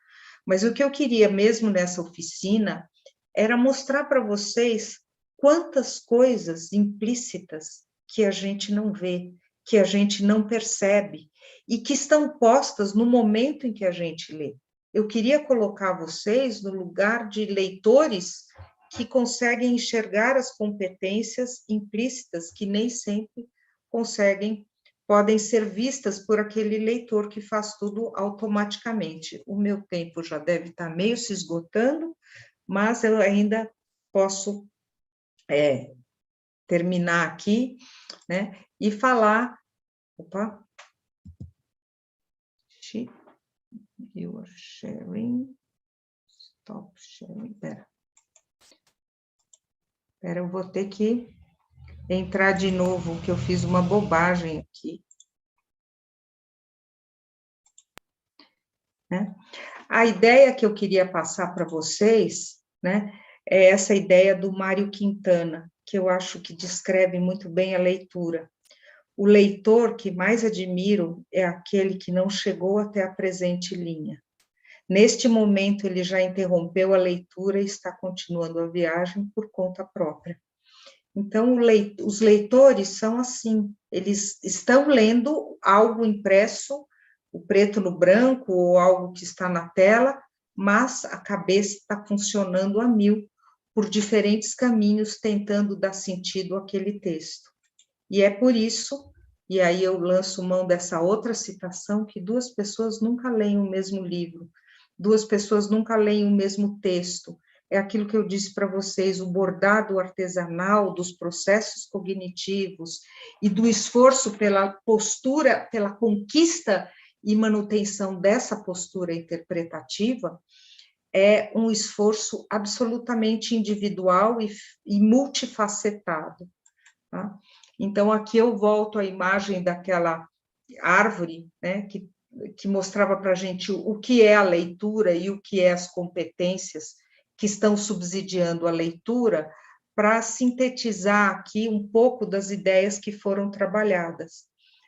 mas o que eu queria mesmo nessa oficina era mostrar para vocês quantas coisas implícitas que a gente não vê, que a gente não percebe, e que estão postas no momento em que a gente lê. Eu queria colocar vocês no lugar de leitores que conseguem enxergar as competências implícitas que nem sempre podem ser vistas por aquele leitor que faz tudo automaticamente. O meu tempo já deve estar meio se esgotando, mas eu ainda posso terminar aqui, né, e falar... Opa! You are sharing. Stop sharing. Espera, eu vou ter que entrar de novo, que eu fiz uma bobagem aqui. Né? A ideia que eu queria passar para vocês, né, é essa ideia do Mário Quintana, que eu acho que descreve muito bem a leitura. O leitor que mais admiro é aquele que não chegou até a presente linha. Neste momento, ele já interrompeu a leitura e está continuando a viagem por conta própria. Então, os leitores são assim, eles estão lendo algo impresso, o preto no branco, ou algo que está na tela, mas a cabeça está funcionando a mil, por diferentes caminhos, tentando dar sentido àquele texto. E é por isso, e aí eu lanço mão dessa outra citação, que duas pessoas nunca leem o mesmo livro, duas pessoas nunca leem o mesmo texto. É aquilo que eu disse para vocês, o bordado artesanal dos processos cognitivos e do esforço pela postura, pela conquista e manutenção dessa postura interpretativa, é um esforço absolutamente individual e multifacetado. Tá? Então, aqui eu volto à imagem daquela árvore, né, que mostrava para a gente o que é a leitura e o que é as competências que estão subsidiando a leitura, para sintetizar aqui um pouco das ideias que foram trabalhadas.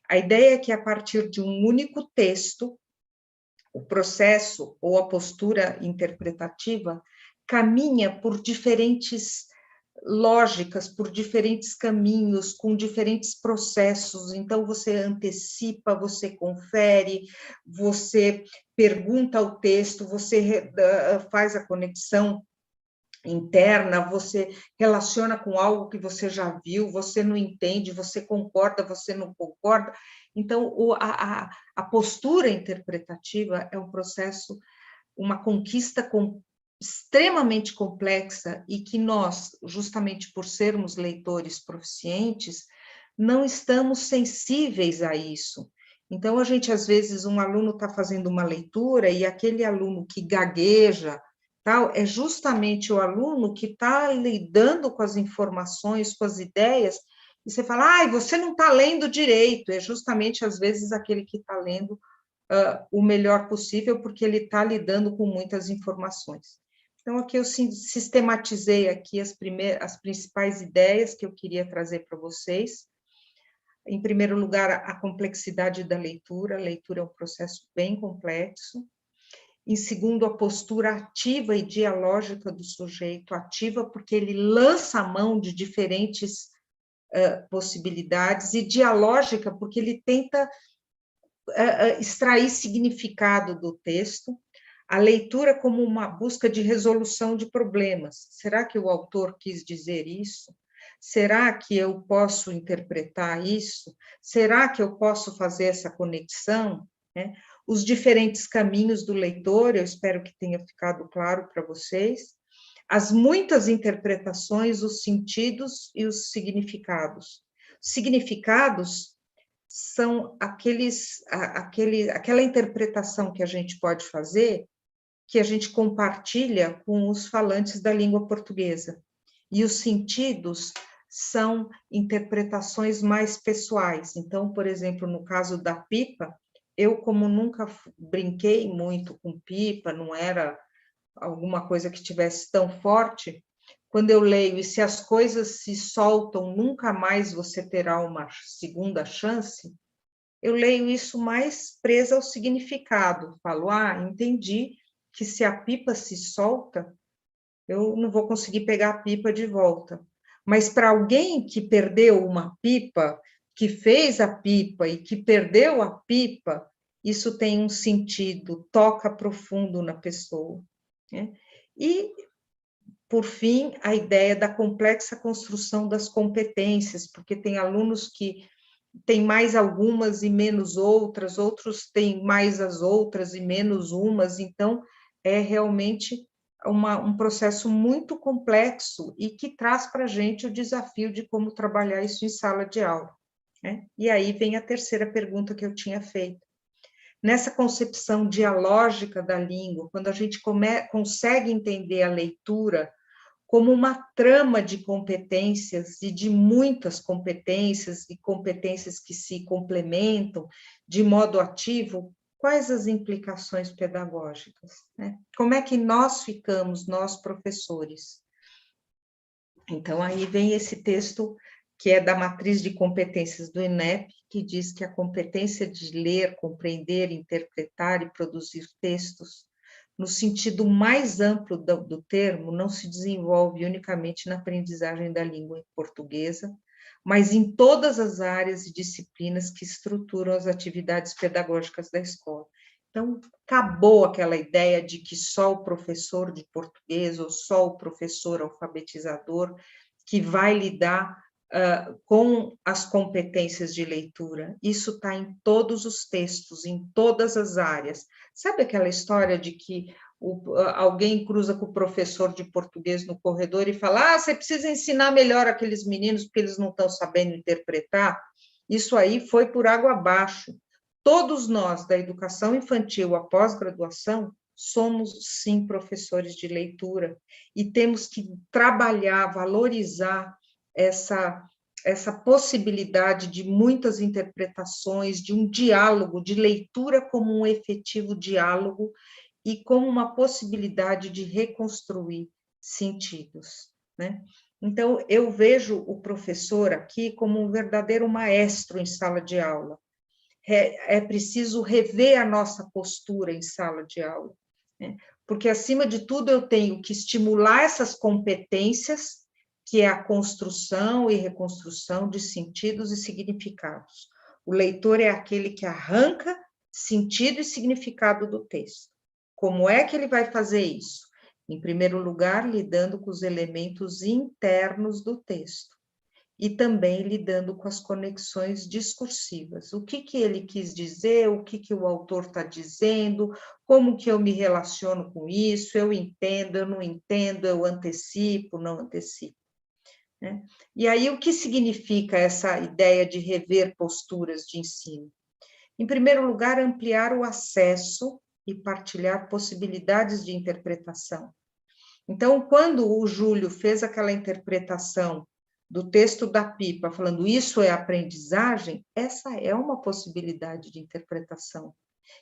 A ideia é que, a partir de um único texto, o processo ou a postura interpretativa caminha por diferentes lógicas, por diferentes caminhos, com diferentes processos. Então, você antecipa, você confere, você pergunta ao texto, você faz a conexão interna, você relaciona com algo que você já viu, você não entende, você concorda, você não concorda. Então, a postura interpretativa é um processo, uma conquista extremamente complexa e que nós, justamente por sermos leitores proficientes, não estamos sensíveis a isso. Então, a gente, às vezes, um aluno está fazendo uma leitura e aquele aluno que gagueja, tal, é justamente o aluno que está lidando com as informações, com as ideias, e você fala, você não está lendo direito, é justamente, às vezes, aquele que está lendo o melhor possível, porque ele está lidando com muitas informações. Então, aqui eu sistematizei aqui as principais ideias que eu queria trazer para vocês. Em primeiro lugar, a complexidade da leitura. A leitura é um processo bem complexo. Em segundo, a postura ativa e dialógica do sujeito, ativa porque ele lança a mão de diferentes possibilidades, e dialógica porque ele tenta extrair significado do texto. A leitura como uma busca de resolução de problemas. Será que o autor quis dizer isso? Será que eu posso interpretar isso? Será que eu posso fazer essa conexão? Os diferentes caminhos do leitor, eu espero que tenha ficado claro para vocês. As muitas interpretações, os sentidos e os significados. Significados são aquela interpretação que a gente pode fazer, que a gente compartilha com os falantes da língua portuguesa. E os sentidos são interpretações mais pessoais. Então, por exemplo, no caso da pipa, eu, como nunca brinquei muito com pipa, não era alguma coisa que tivesse tão forte, quando eu leio, e se as coisas se soltam, nunca mais você terá uma segunda chance, eu leio isso mais presa ao significado. Falo, entendi que se a pipa se solta, eu não vou conseguir pegar a pipa de volta. Mas para alguém que perdeu uma pipa, que fez a pipa e que perdeu a pipa, isso tem um sentido, toca profundo na pessoa. E, por fim, a ideia da complexa construção das competências, porque tem alunos que têm mais algumas e menos outras, outros têm mais as outras e menos umas, então é realmente um processo muito complexo e que traz para a gente o desafio de como trabalhar isso em sala de aula. E aí vem a terceira pergunta que eu tinha feito. Nessa concepção dialógica da língua, quando a gente consegue entender a leitura como uma trama de competências e de muitas competências e competências que se complementam de modo ativo, quais as implicações pedagógicas? Como é que nós ficamos, nós professores? Então, aí vem esse texto que é da matriz de competências do INEP, que diz que a competência de ler, compreender, interpretar e produzir textos, no sentido mais amplo do termo, não se desenvolve unicamente na aprendizagem da língua portuguesa, mas em todas as áreas e disciplinas que estruturam as atividades pedagógicas da escola. Então, acabou aquela ideia de que só o professor de português ou só o professor alfabetizador que vai lidar com as competências de leitura. Isso está em todos os textos, em todas as áreas. Sabe aquela história de que alguém cruza com o professor de português no corredor e fala, você precisa ensinar melhor aqueles meninos porque eles não estão sabendo interpretar? Isso aí foi por água abaixo. Todos nós, da educação infantil à pós-graduação, somos, sim, professores de leitura e temos que trabalhar, valorizar essa possibilidade de muitas interpretações, de um diálogo, de leitura como um efetivo diálogo e como uma possibilidade de reconstruir sentidos. Então, eu vejo o professor aqui como um verdadeiro maestro em sala de aula. É preciso rever a nossa postura em sala de aula, porque, acima de tudo, eu tenho que estimular essas competências, que é a construção e reconstrução de sentidos e significados. O leitor é aquele que arranca sentido e significado do texto. Como é que ele vai fazer isso? Em primeiro lugar, lidando com os elementos internos do texto e também lidando com as conexões discursivas. O que ele quis dizer, o que o autor está dizendo, como que eu me relaciono com isso, eu entendo, eu não entendo, eu antecipo, não antecipo. Né? E aí, o que significa essa ideia de rever posturas de ensino? Em primeiro lugar, ampliar o acesso e partilhar possibilidades de interpretação. Então, quando o Júlio fez aquela interpretação do texto da Pipa, falando isso é aprendizagem, essa é uma possibilidade de interpretação.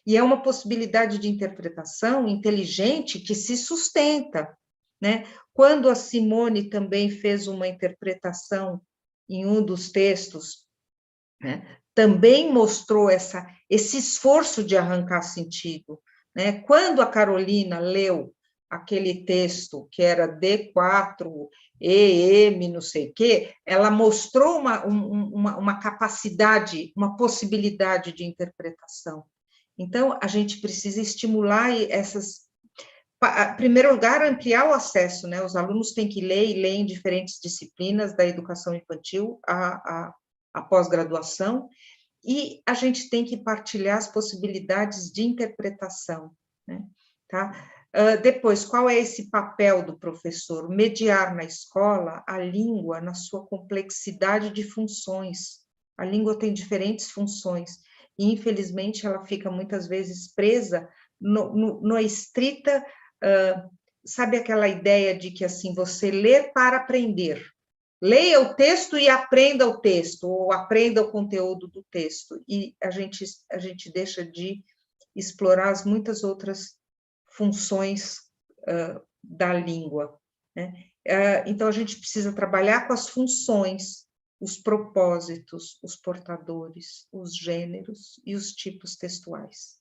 E é uma possibilidade de interpretação inteligente que se sustenta, né? Quando a Simone também fez uma interpretação em um dos textos, né, também mostrou esse esforço de arrancar sentido, né? Quando a Carolina leu aquele texto que era D4, EM, não sei o quê, ela mostrou uma capacidade, uma possibilidade de interpretação. Então, a gente precisa estimular essas... Em primeiro lugar, ampliar o acesso, né? Os alunos têm que ler e ler em diferentes disciplinas da educação infantil, a pós-graduação, e a gente tem que partilhar as possibilidades de interpretação, né? Tá? Depois, qual é esse papel do professor? Mediar na escola a língua na sua complexidade de funções. A língua tem diferentes funções, e, infelizmente, ela fica muitas vezes presa na estrita, sabe aquela ideia de que, assim, você lê para aprender. Leia o texto e aprenda o texto, ou aprenda o conteúdo do texto, e a gente deixa de explorar as muitas outras funções da língua, né? Então, a gente precisa trabalhar com as funções, os propósitos, os portadores, os gêneros e os tipos textuais,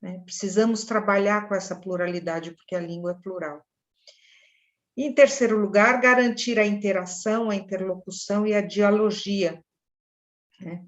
né? Precisamos trabalhar com essa pluralidade, porque a língua é plural. E, em terceiro lugar, garantir a interação, a interlocução e a dialogia, né?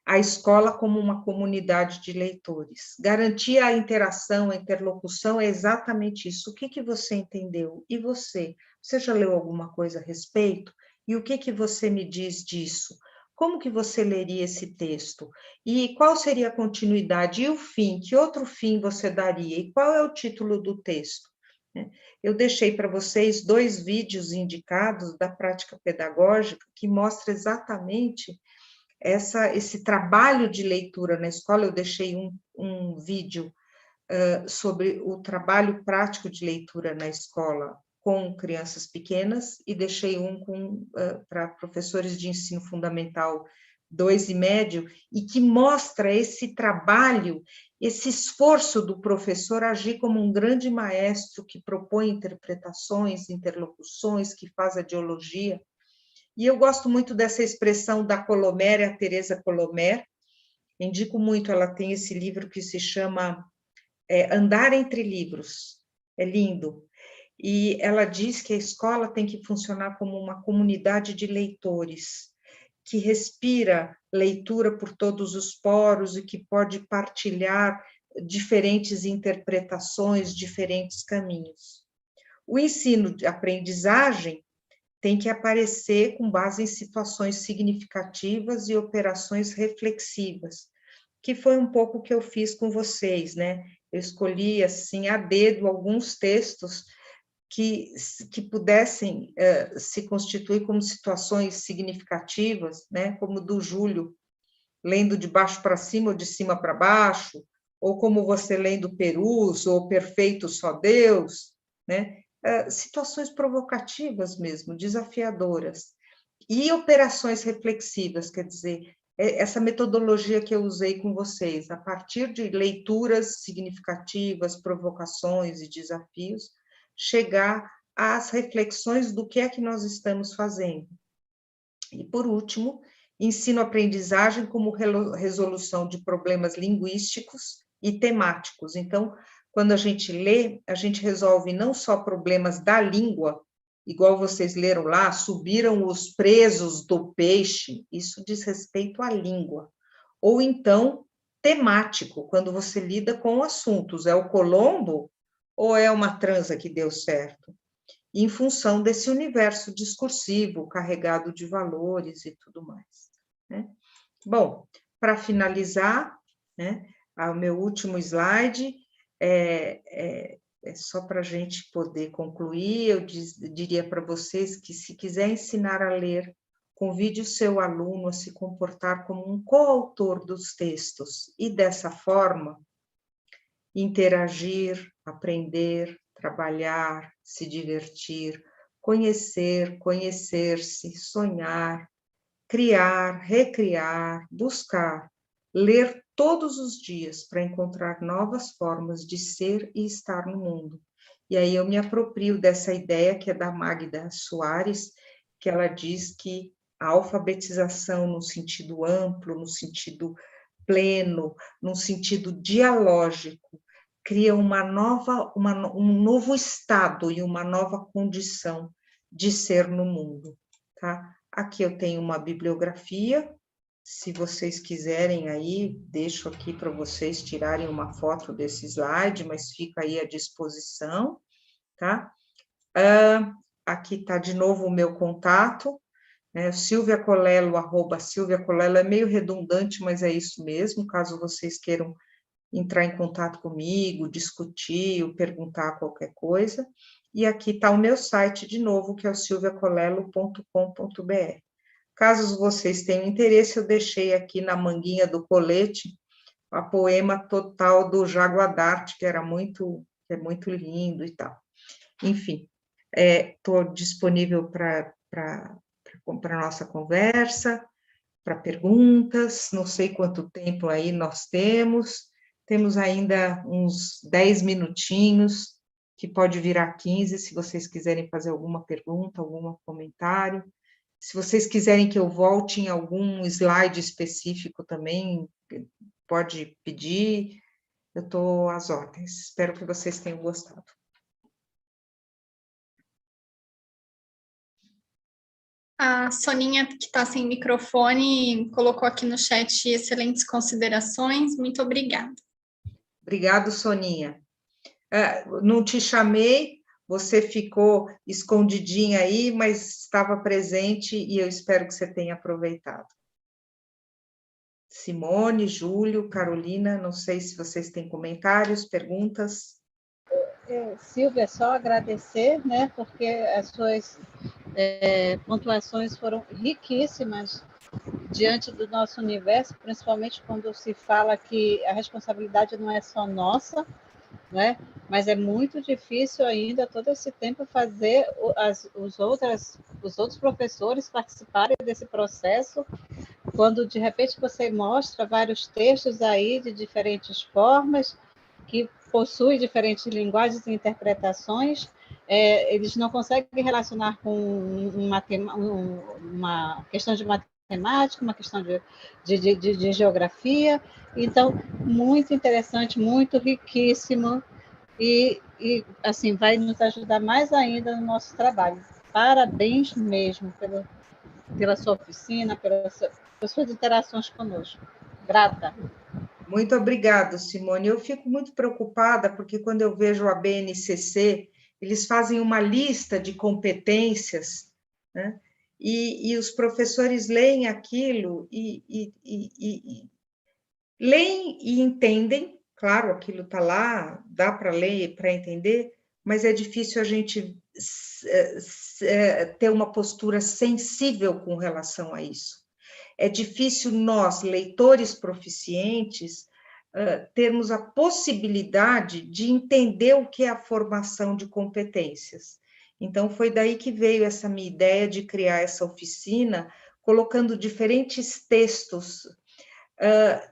A escola como uma comunidade de leitores. Garantir a interação, a interlocução é exatamente isso. O que você entendeu? E você? Você já leu alguma coisa a respeito? E o que você me diz disso? Como que você leria esse texto? E qual seria a continuidade? E o fim? Que outro fim você daria? E qual é o título do texto? Eu deixei para vocês 2 vídeos indicados da prática pedagógica que mostra exatamente esse trabalho de leitura na escola. Eu deixei um vídeo sobre o trabalho prático de leitura na escola com crianças pequenas, e deixei um para professores de ensino fundamental 2 e médio, e que mostra esse trabalho, esse esforço do professor agir como um grande maestro que propõe interpretações, interlocuções, que faz a dialogia. E eu gosto muito dessa expressão da Colomer, a Teresa Colomer, indico muito, ela tem esse livro que se chama Andar entre Livros, é lindo, e ela diz que a escola tem que funcionar como uma comunidade de leitores, que respira leitura por todos os poros e que pode partilhar diferentes interpretações, diferentes caminhos. O ensino de aprendizagem tem que aparecer com base em situações significativas e operações reflexivas, que foi um pouco o que eu fiz com vocês, né? Eu escolhi, assim, a dedo, alguns textos que pudessem se constituir como situações significativas, né? Como do Júlio, lendo de baixo para cima ou de cima para baixo, ou como você lendo Perus, ou Perfeito Só Deus, né? Situações provocativas mesmo, desafiadoras, e operações reflexivas, quer dizer, essa metodologia que eu usei com vocês, a partir de leituras significativas, provocações e desafios, chegar às reflexões do que é que nós estamos fazendo. E, por último, ensino-aprendizagem como resolução de problemas linguísticos e temáticos. Então, quando a gente lê, a gente resolve não só problemas da língua, igual vocês leram lá, subiram os presos do peixe, isso diz respeito à língua. Ou então, temático, quando você lida com assuntos, é o Colombo ou é uma transa que deu certo? Em função desse universo discursivo, carregado de valores e tudo mais, né? Bom, para finalizar, né, o meu último slide é só para a gente poder concluir, eu diria para vocês que se quiser ensinar a ler, convide o seu aluno a se comportar como um coautor dos textos e, dessa forma, interagir, aprender, trabalhar, se divertir, conhecer, conhecer-se, sonhar, criar, recriar, buscar, ler todos os dias para encontrar novas formas de ser e estar no mundo. E aí eu me aproprio dessa ideia que é da Magda Soares, que ela diz que a alfabetização no sentido amplo, no sentido pleno, no sentido dialógico, cria um novo estado e uma nova condição de ser no mundo, tá? Aqui eu tenho uma bibliografia, se vocês quiserem aí, deixo aqui para vocês tirarem uma foto desse slide, mas fica aí à disposição, tá? Aqui está de novo o meu contato, né? Silvia Colello, @Silvia Colello, é meio redundante, mas é isso mesmo, caso vocês queiram entrar em contato comigo, discutir ou perguntar qualquer coisa. E aqui está o meu site de novo, que é o silviacolello.com.br. Caso vocês tenham interesse, eu deixei aqui na manguinha do colete a poema total do Jaguadarte, que é muito lindo e tal. Enfim, estou disponível para a nossa conversa, para perguntas, não sei quanto tempo aí nós temos ainda uns 10 minutinhos, que pode virar 15, se vocês quiserem fazer alguma pergunta, algum comentário. Se vocês quiserem que eu volte em algum slide específico também, pode pedir, eu estou às ordens. Espero que vocês tenham gostado. A Soninha, que está sem microfone, colocou aqui no chat excelentes considerações. Muito obrigada. Obrigado, Soninha. Não te chamei, você ficou escondidinha aí, mas estava presente e eu espero que você tenha aproveitado. Simone, Júlio, Carolina, não sei se vocês têm comentários, perguntas. Silvia, só agradecer, né, porque as suas pontuações foram riquíssimas diante do nosso universo, principalmente quando se fala que a responsabilidade não é só nossa, né? Mas é muito difícil ainda, todo esse tempo, fazer os outros professores participarem desse processo, quando, de repente, você mostra vários textos aí de diferentes formas, que possuem diferentes linguagens e interpretações, eles não conseguem relacionar com uma questão de matemática, uma questão de geografia. Então, muito interessante, muito riquíssimo, e assim, vai nos ajudar mais ainda no nosso trabalho. Parabéns mesmo pela sua oficina, pelas suas interações conosco. Grata. Muito obrigada, Simone. Eu fico muito preocupada, porque quando eu vejo a BNCC, eles fazem uma lista de competências, né? E os professores leem aquilo leem e entendem, claro, aquilo está lá, dá para ler, para entender, mas é difícil a gente ter uma postura sensível com relação a isso. É difícil nós, leitores proficientes, termos a possibilidade de entender o que é a formação de competências. Então, foi daí que veio essa minha ideia de criar essa oficina, colocando diferentes textos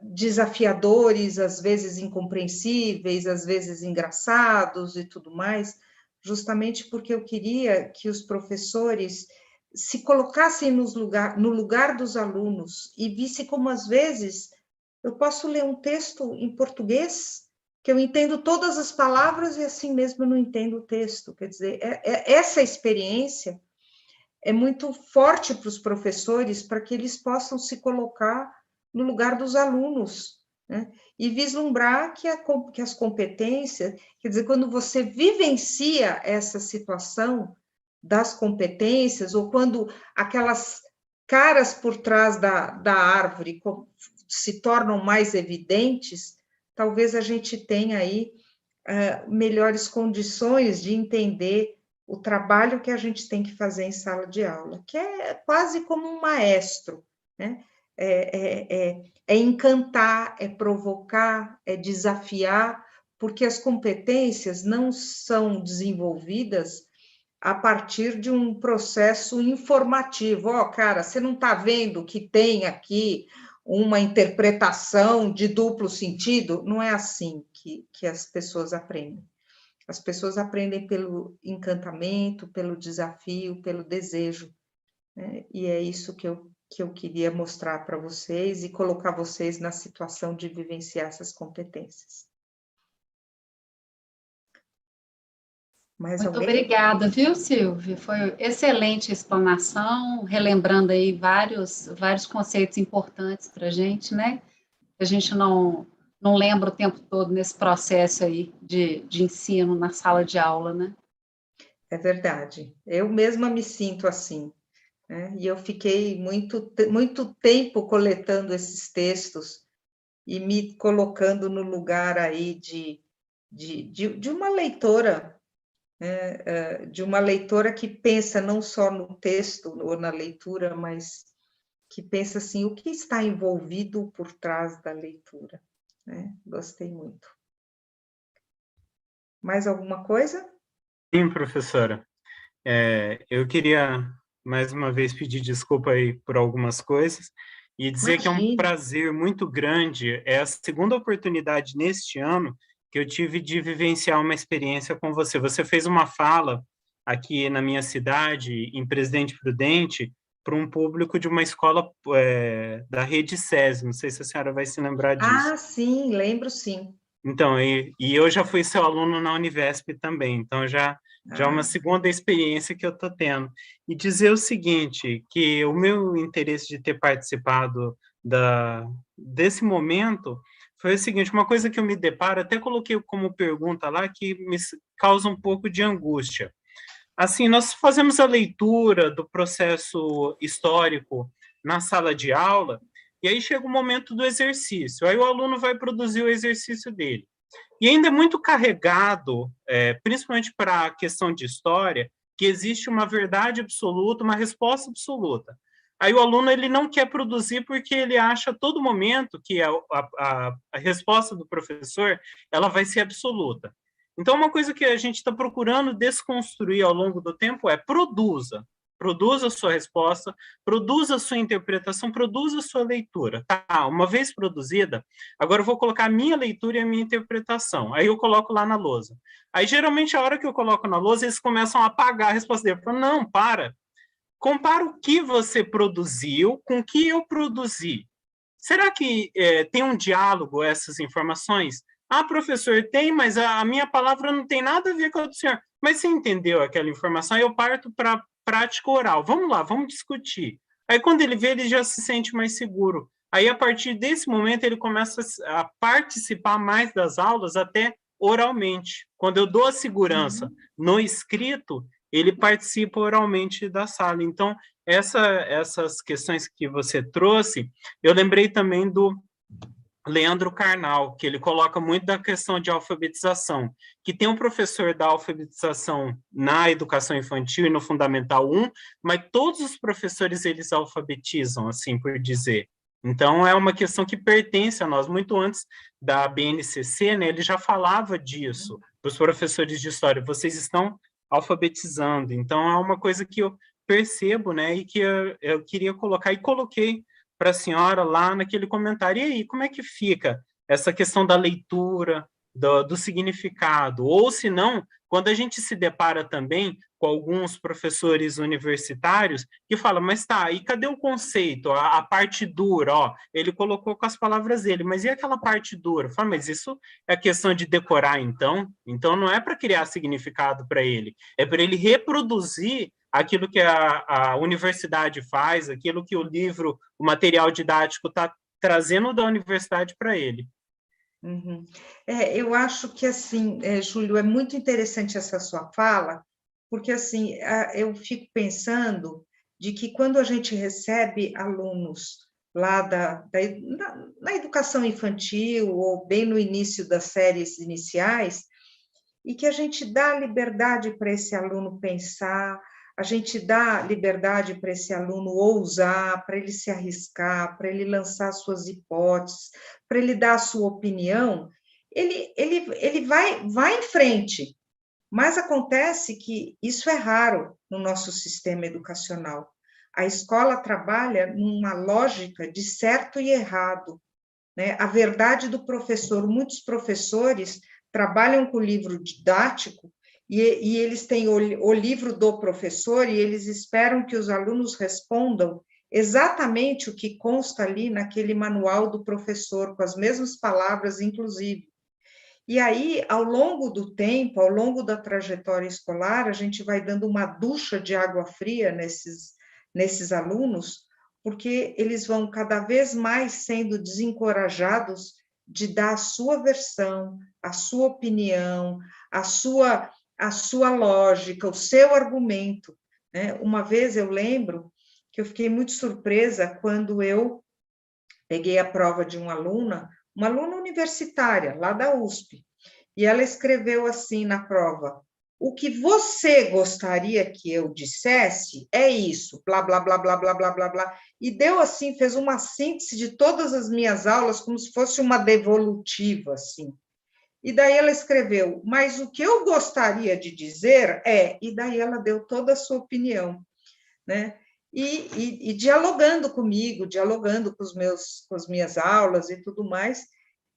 desafiadores, às vezes incompreensíveis, às vezes engraçados e tudo mais, justamente porque eu queria que os professores se colocassem no lugar dos alunos e vissem como, às vezes, eu posso ler um texto em português, que eu entendo todas as palavras e assim mesmo eu não entendo o texto. Quer dizer, essa experiência é muito forte para os professores, para que eles possam se colocar no lugar dos alunos, né? E vislumbrar que as competências, quer dizer, quando você vivencia essa situação das competências, ou quando aquelas caras por trás da árvore se tornam mais evidentes, talvez a gente tenha aí melhores condições de entender o trabalho que a gente tem que fazer em sala de aula, que é quase como um maestro, né? É encantar, é provocar, é desafiar, porque as competências não são desenvolvidas a partir de um processo informativo. Ó, cara, você não está vendo que tem aqui uma interpretação de duplo sentido? Não é assim que as pessoas aprendem. As pessoas aprendem pelo encantamento, pelo desafio, pelo desejo, né? E é isso que eu queria mostrar para vocês e colocar vocês na situação de vivenciar essas competências. Mais Muito alguém? obrigada, viu, Silvia? Foi excelente explanação, relembrando aí vários conceitos importantes para a gente, né? A gente não lembra o tempo todo nesse processo aí de ensino na sala de aula, né? É verdade. Eu mesma me sinto assim, né? E eu fiquei muito tempo coletando esses textos e me colocando no lugar aí de uma leitora, né? De uma leitora que pensa não só no texto ou na leitura, mas que pensa assim, o que está envolvido por trás da leitura, né? Gostei muito. Mais alguma coisa? Sim, professora. Eu queria, mais uma vez, pedir desculpa aí por algumas coisas e dizer que é um Imagine. prazer muito grande. É a segunda oportunidade neste ano que eu tive de vivenciar uma experiência com você. Você fez uma fala aqui na minha cidade, em Presidente Prudente, para um público de uma escola da rede SESI. Não sei se a senhora vai se lembrar disso. Ah, sim, lembro sim. Então, e eu já fui seu aluno na Univesp também, então já é uma Ah, segunda experiência que eu estou tendo. E dizer o seguinte, que o meu interesse de ter participado desse momento foi o seguinte, uma coisa que eu me deparo, até coloquei como pergunta lá, que me causa um pouco de angústia. Assim, nós fazemos a leitura do processo histórico na sala de aula, e aí chega o momento do exercício, aí o aluno vai produzir o exercício dele. E ainda é muito carregado, principalmente para a questão de história, que existe uma verdade absoluta, uma resposta absoluta. Aí o aluno ele não quer produzir porque ele acha a todo momento que a resposta do professor ela vai ser absoluta. Então, uma coisa que a gente está procurando desconstruir ao longo do tempo é produza. Produza a sua resposta, produza a sua interpretação, produza a sua leitura. Tá, uma vez produzida, agora eu vou colocar a minha leitura e a minha interpretação. Aí eu coloco lá na lousa. Aí, geralmente, a hora que eu coloco na lousa, eles começam a apagar a resposta dele. Eu falo, não, para. Compara o que você produziu com o que eu produzi. Será que tem um diálogo essas informações? Ah, professor, tem, mas a minha palavra não tem nada a ver com a do senhor. Mas você entendeu aquela informação? Aí eu parto para prática oral. Vamos lá, vamos discutir. Aí quando ele vê, ele já se sente mais seguro. Aí a partir desse momento ele começa a participar mais das aulas até oralmente. Quando eu dou a segurança no escrito, ele participa oralmente da sala. Então, essas questões que você trouxe, eu lembrei também do Leandro Carnal, que ele coloca muito da questão de alfabetização, que tem um professor da alfabetização na educação infantil e no Fundamental 1, mas todos os professores eles alfabetizam, assim por dizer. Então, é uma questão que pertence a nós. Muito antes da BNCC, né, ele já falava disso, os professores de história, vocês estão alfabetizando. Então, é uma coisa que eu percebo, né, e que eu queria colocar, e coloquei para a senhora lá naquele comentário. E aí, como é que fica essa questão da leitura, do significado? Ou, se não, quando a gente se depara também com alguns professores universitários que falam, mas tá, e cadê o conceito, a parte dura? Ó, ele colocou com as palavras dele, mas e aquela parte dura? Fala, mas isso é questão de decorar, então? Então não é para criar significado para ele, é para ele reproduzir aquilo que a universidade faz, aquilo que o livro, o material didático está trazendo da universidade para ele. Uhum. Eu acho que, assim, Júlio, é muito interessante essa sua fala, porque, assim, eu fico pensando de que quando a gente recebe alunos lá na educação infantil, ou bem no início das séries iniciais, e que a gente dá liberdade para esse aluno pensar, a gente dá liberdade para esse aluno ousar, para ele se arriscar, para ele lançar suas hipóteses, para ele dar a sua opinião, ele vai em frente. Mas acontece que isso é raro no nosso sistema educacional. A escola trabalha numa lógica de certo e errado, né? A verdade do professor, muitos professores trabalham com o livro didático e eles têm o livro do professor e eles esperam que os alunos respondam exatamente o que consta ali naquele manual do professor, com as mesmas palavras, inclusive. E aí, ao longo do tempo, ao longo da trajetória escolar, a gente vai dando uma ducha de água fria nesses alunos, porque eles vão cada vez mais sendo desencorajados de dar a sua versão, a sua opinião, a sua lógica, o seu argumento, né? Uma vez eu lembro que eu fiquei muito surpresa quando eu peguei a prova de uma aluna universitária, lá da USP, e ela escreveu assim na prova: o que você gostaria que eu dissesse é isso, blá, blá, blá, blá, blá, blá, blá, blá. E deu assim, fez uma síntese de todas as minhas aulas, como se fosse uma devolutiva, assim. E daí ela escreveu, mas o que eu gostaria de dizer é... E daí ela deu toda a sua opinião, né? E dialogando comigo, dialogando com as minhas aulas e tudo mais.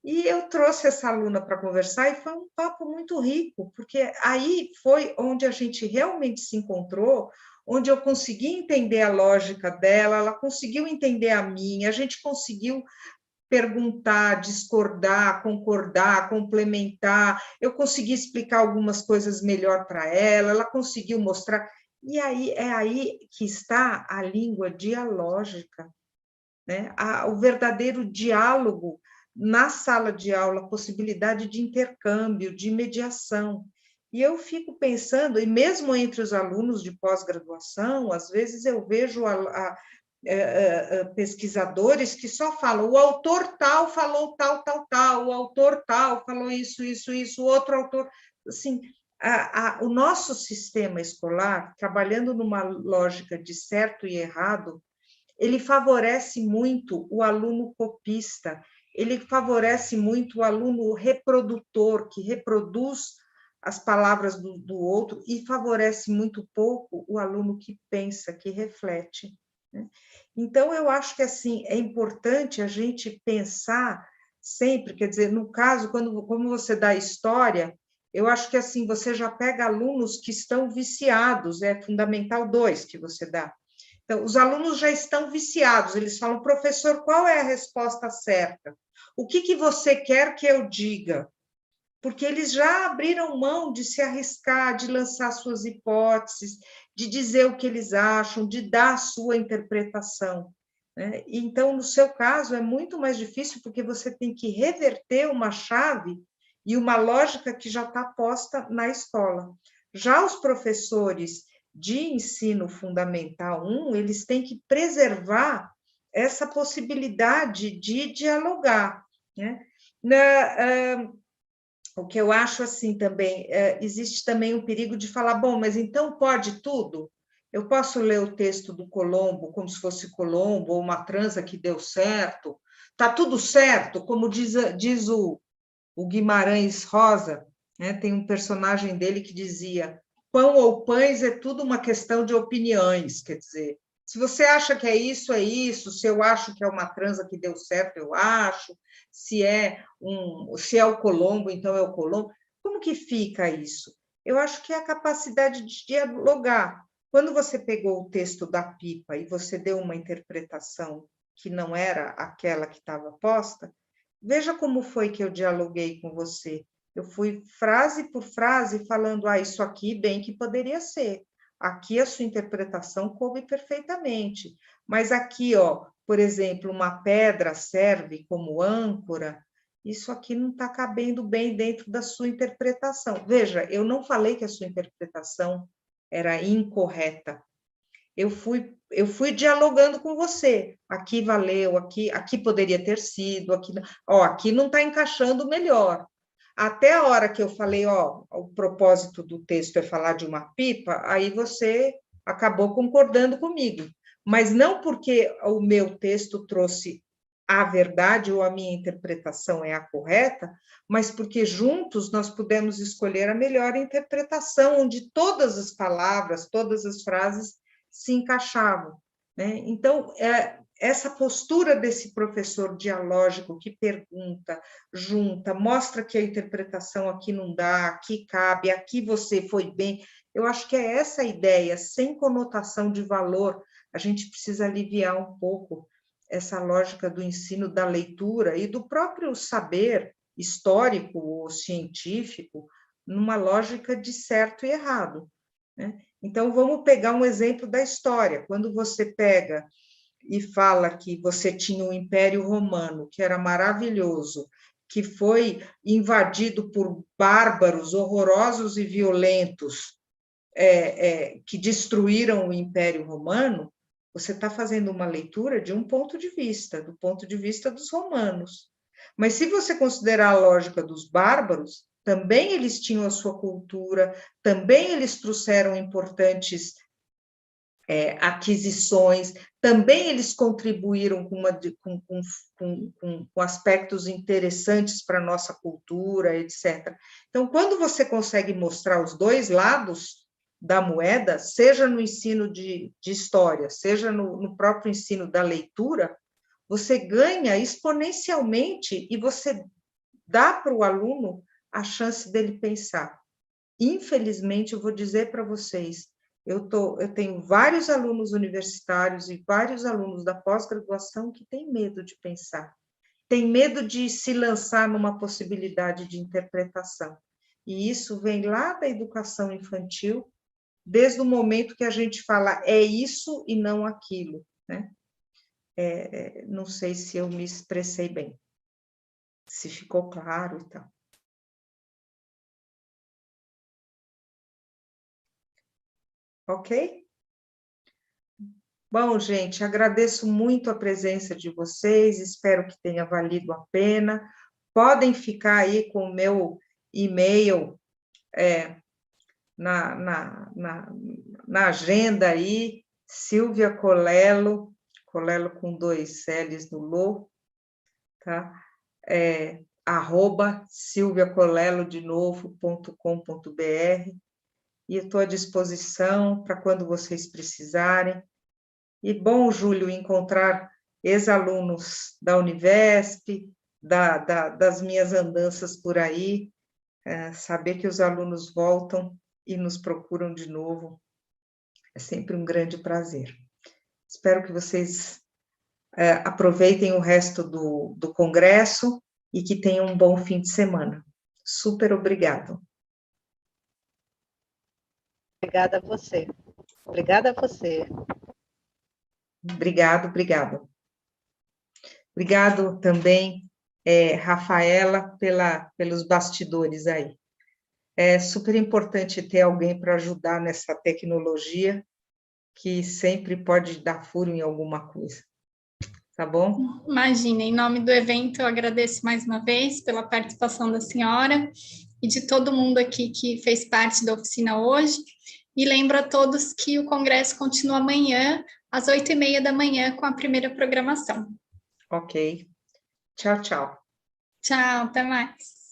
E eu trouxe essa aluna para conversar e foi um papo muito rico, porque aí foi onde a gente realmente se encontrou, onde eu consegui entender a lógica dela, ela conseguiu entender a minha, a gente conseguiu perguntar, discordar, concordar, complementar, eu consegui explicar algumas coisas melhor para ela, ela conseguiu mostrar, e aí é aí que está a língua dialógica, né? O verdadeiro diálogo na sala de aula, a possibilidade de intercâmbio, de mediação. E eu fico pensando, e mesmo entre os alunos de pós-graduação, às vezes eu vejo pesquisadores que só falam, o autor tal falou tal, tal, tal, o autor tal falou isso, isso, isso, o outro autor... Assim, o nosso sistema escolar, trabalhando numa lógica de certo e errado, ele favorece muito o aluno copista, ele favorece muito o aluno reprodutor, que reproduz as palavras do outro, e favorece muito pouco o aluno que pensa, que reflete, né? Então, eu acho que, assim, é importante a gente pensar sempre, quer dizer, no caso, como você dá história, eu acho que, assim, você já pega alunos que estão viciados, é Fundamental 2 que você dá. Então, os alunos já estão viciados, eles falam, professor, qual é a resposta certa? O que você quer que eu diga? Porque eles já abriram mão de se arriscar, de lançar suas hipóteses, de dizer o que eles acham, de dar a sua interpretação, né? Então, no seu caso, é muito mais difícil, porque você tem que reverter uma chave e uma lógica que já está posta na escola. Já os professores de ensino fundamental 1, eles têm que preservar essa possibilidade de dialogar, né? O que eu acho assim também, existe também um perigo de falar, bom, mas então pode tudo? Eu posso ler o texto do Colombo como se fosse Colombo, ou uma transa que deu certo, está tudo certo, como diz o Guimarães Rosa, né? Tem um personagem dele que dizia, pão ou pães é tudo uma questão de opiniões, quer dizer, se você acha que é isso, se eu acho que é uma transa que deu certo, eu acho, se é o Colombo, então é o Colombo. Como que fica isso? Eu acho que é a capacidade de dialogar. Quando você pegou o texto da Pipa e você deu uma interpretação que não era aquela que estava posta, veja como foi que eu dialoguei com você. Eu fui frase por frase falando, isso aqui bem que poderia ser. Aqui a sua interpretação coube perfeitamente. Mas aqui, por exemplo, uma pedra serve como âncora, isso aqui não está cabendo bem dentro da sua interpretação. Veja, eu não falei que a sua interpretação era incorreta. Eu fui dialogando com você. Aqui valeu, aqui poderia ter sido, aqui não está encaixando melhor. Até a hora que eu falei, o propósito do texto é falar de uma pipa, aí você acabou concordando comigo. Mas não porque o meu texto trouxe a verdade ou a minha interpretação é a correta, mas porque juntos nós pudemos escolher a melhor interpretação, onde todas as palavras, todas as frases se encaixavam, né? Então, essa postura desse professor dialógico que pergunta, junta, mostra que a interpretação aqui não dá, aqui cabe, aqui você foi bem, eu acho que é essa a ideia, sem conotação de valor, a gente precisa aliviar um pouco essa lógica do ensino da leitura e do próprio saber histórico ou científico, numa lógica de certo e errado, né? Então, vamos pegar um exemplo da história. Quando você pega e fala que você tinha o Império Romano, que era maravilhoso, que foi invadido por bárbaros horrorosos e violentos, que destruíram o Império Romano, você está fazendo uma leitura de um ponto de vista, do ponto de vista dos romanos. Mas se você considerar a lógica dos bárbaros, também eles tinham a sua cultura, também eles trouxeram importantes aquisições, também eles contribuíram com aspectos interessantes para a nossa cultura, etc. Então, quando você consegue mostrar os dois lados da moeda, seja no ensino de história, seja no próprio ensino da leitura, você ganha exponencialmente e você dá para o aluno a chance dele pensar. Infelizmente, eu vou dizer para vocês, eu tenho vários alunos universitários e vários alunos da pós-graduação que têm medo de pensar, têm medo de se lançar numa possibilidade de interpretação. E isso vem lá da educação infantil, desde o momento que a gente fala é isso e não aquilo, né? Não sei se eu me expressei bem, se ficou claro e tal. Ok? Bom, gente, agradeço muito a presença de vocês, espero que tenha valido a pena. Podem ficar aí com o meu e-mail na agenda aí, Silvia Colello, Colello com 2 L's no Lô, tá? @silviacolello.com.br, e eu estou à disposição para quando vocês precisarem. E bom, Júlio, encontrar ex-alunos da Univesp, das minhas andanças por aí, saber que os alunos voltam e nos procuram de novo, é sempre um grande prazer. Espero que vocês aproveitem o resto do congresso e que tenham um bom fim de semana. Super obrigado. Obrigada a você. Obrigada a você. Obrigado. Obrigado também, Rafaela, pelos bastidores aí. É super importante ter alguém para ajudar nessa tecnologia, que sempre pode dar furo em alguma coisa. Tá bom? Imagina, em nome do evento, eu agradeço mais uma vez pela participação da senhora e de todo mundo aqui que fez parte da oficina hoje. E lembro a todos que o congresso continua amanhã, às 8h30 da manhã, com a primeira programação. Ok. Tchau, tchau. Tchau, até mais.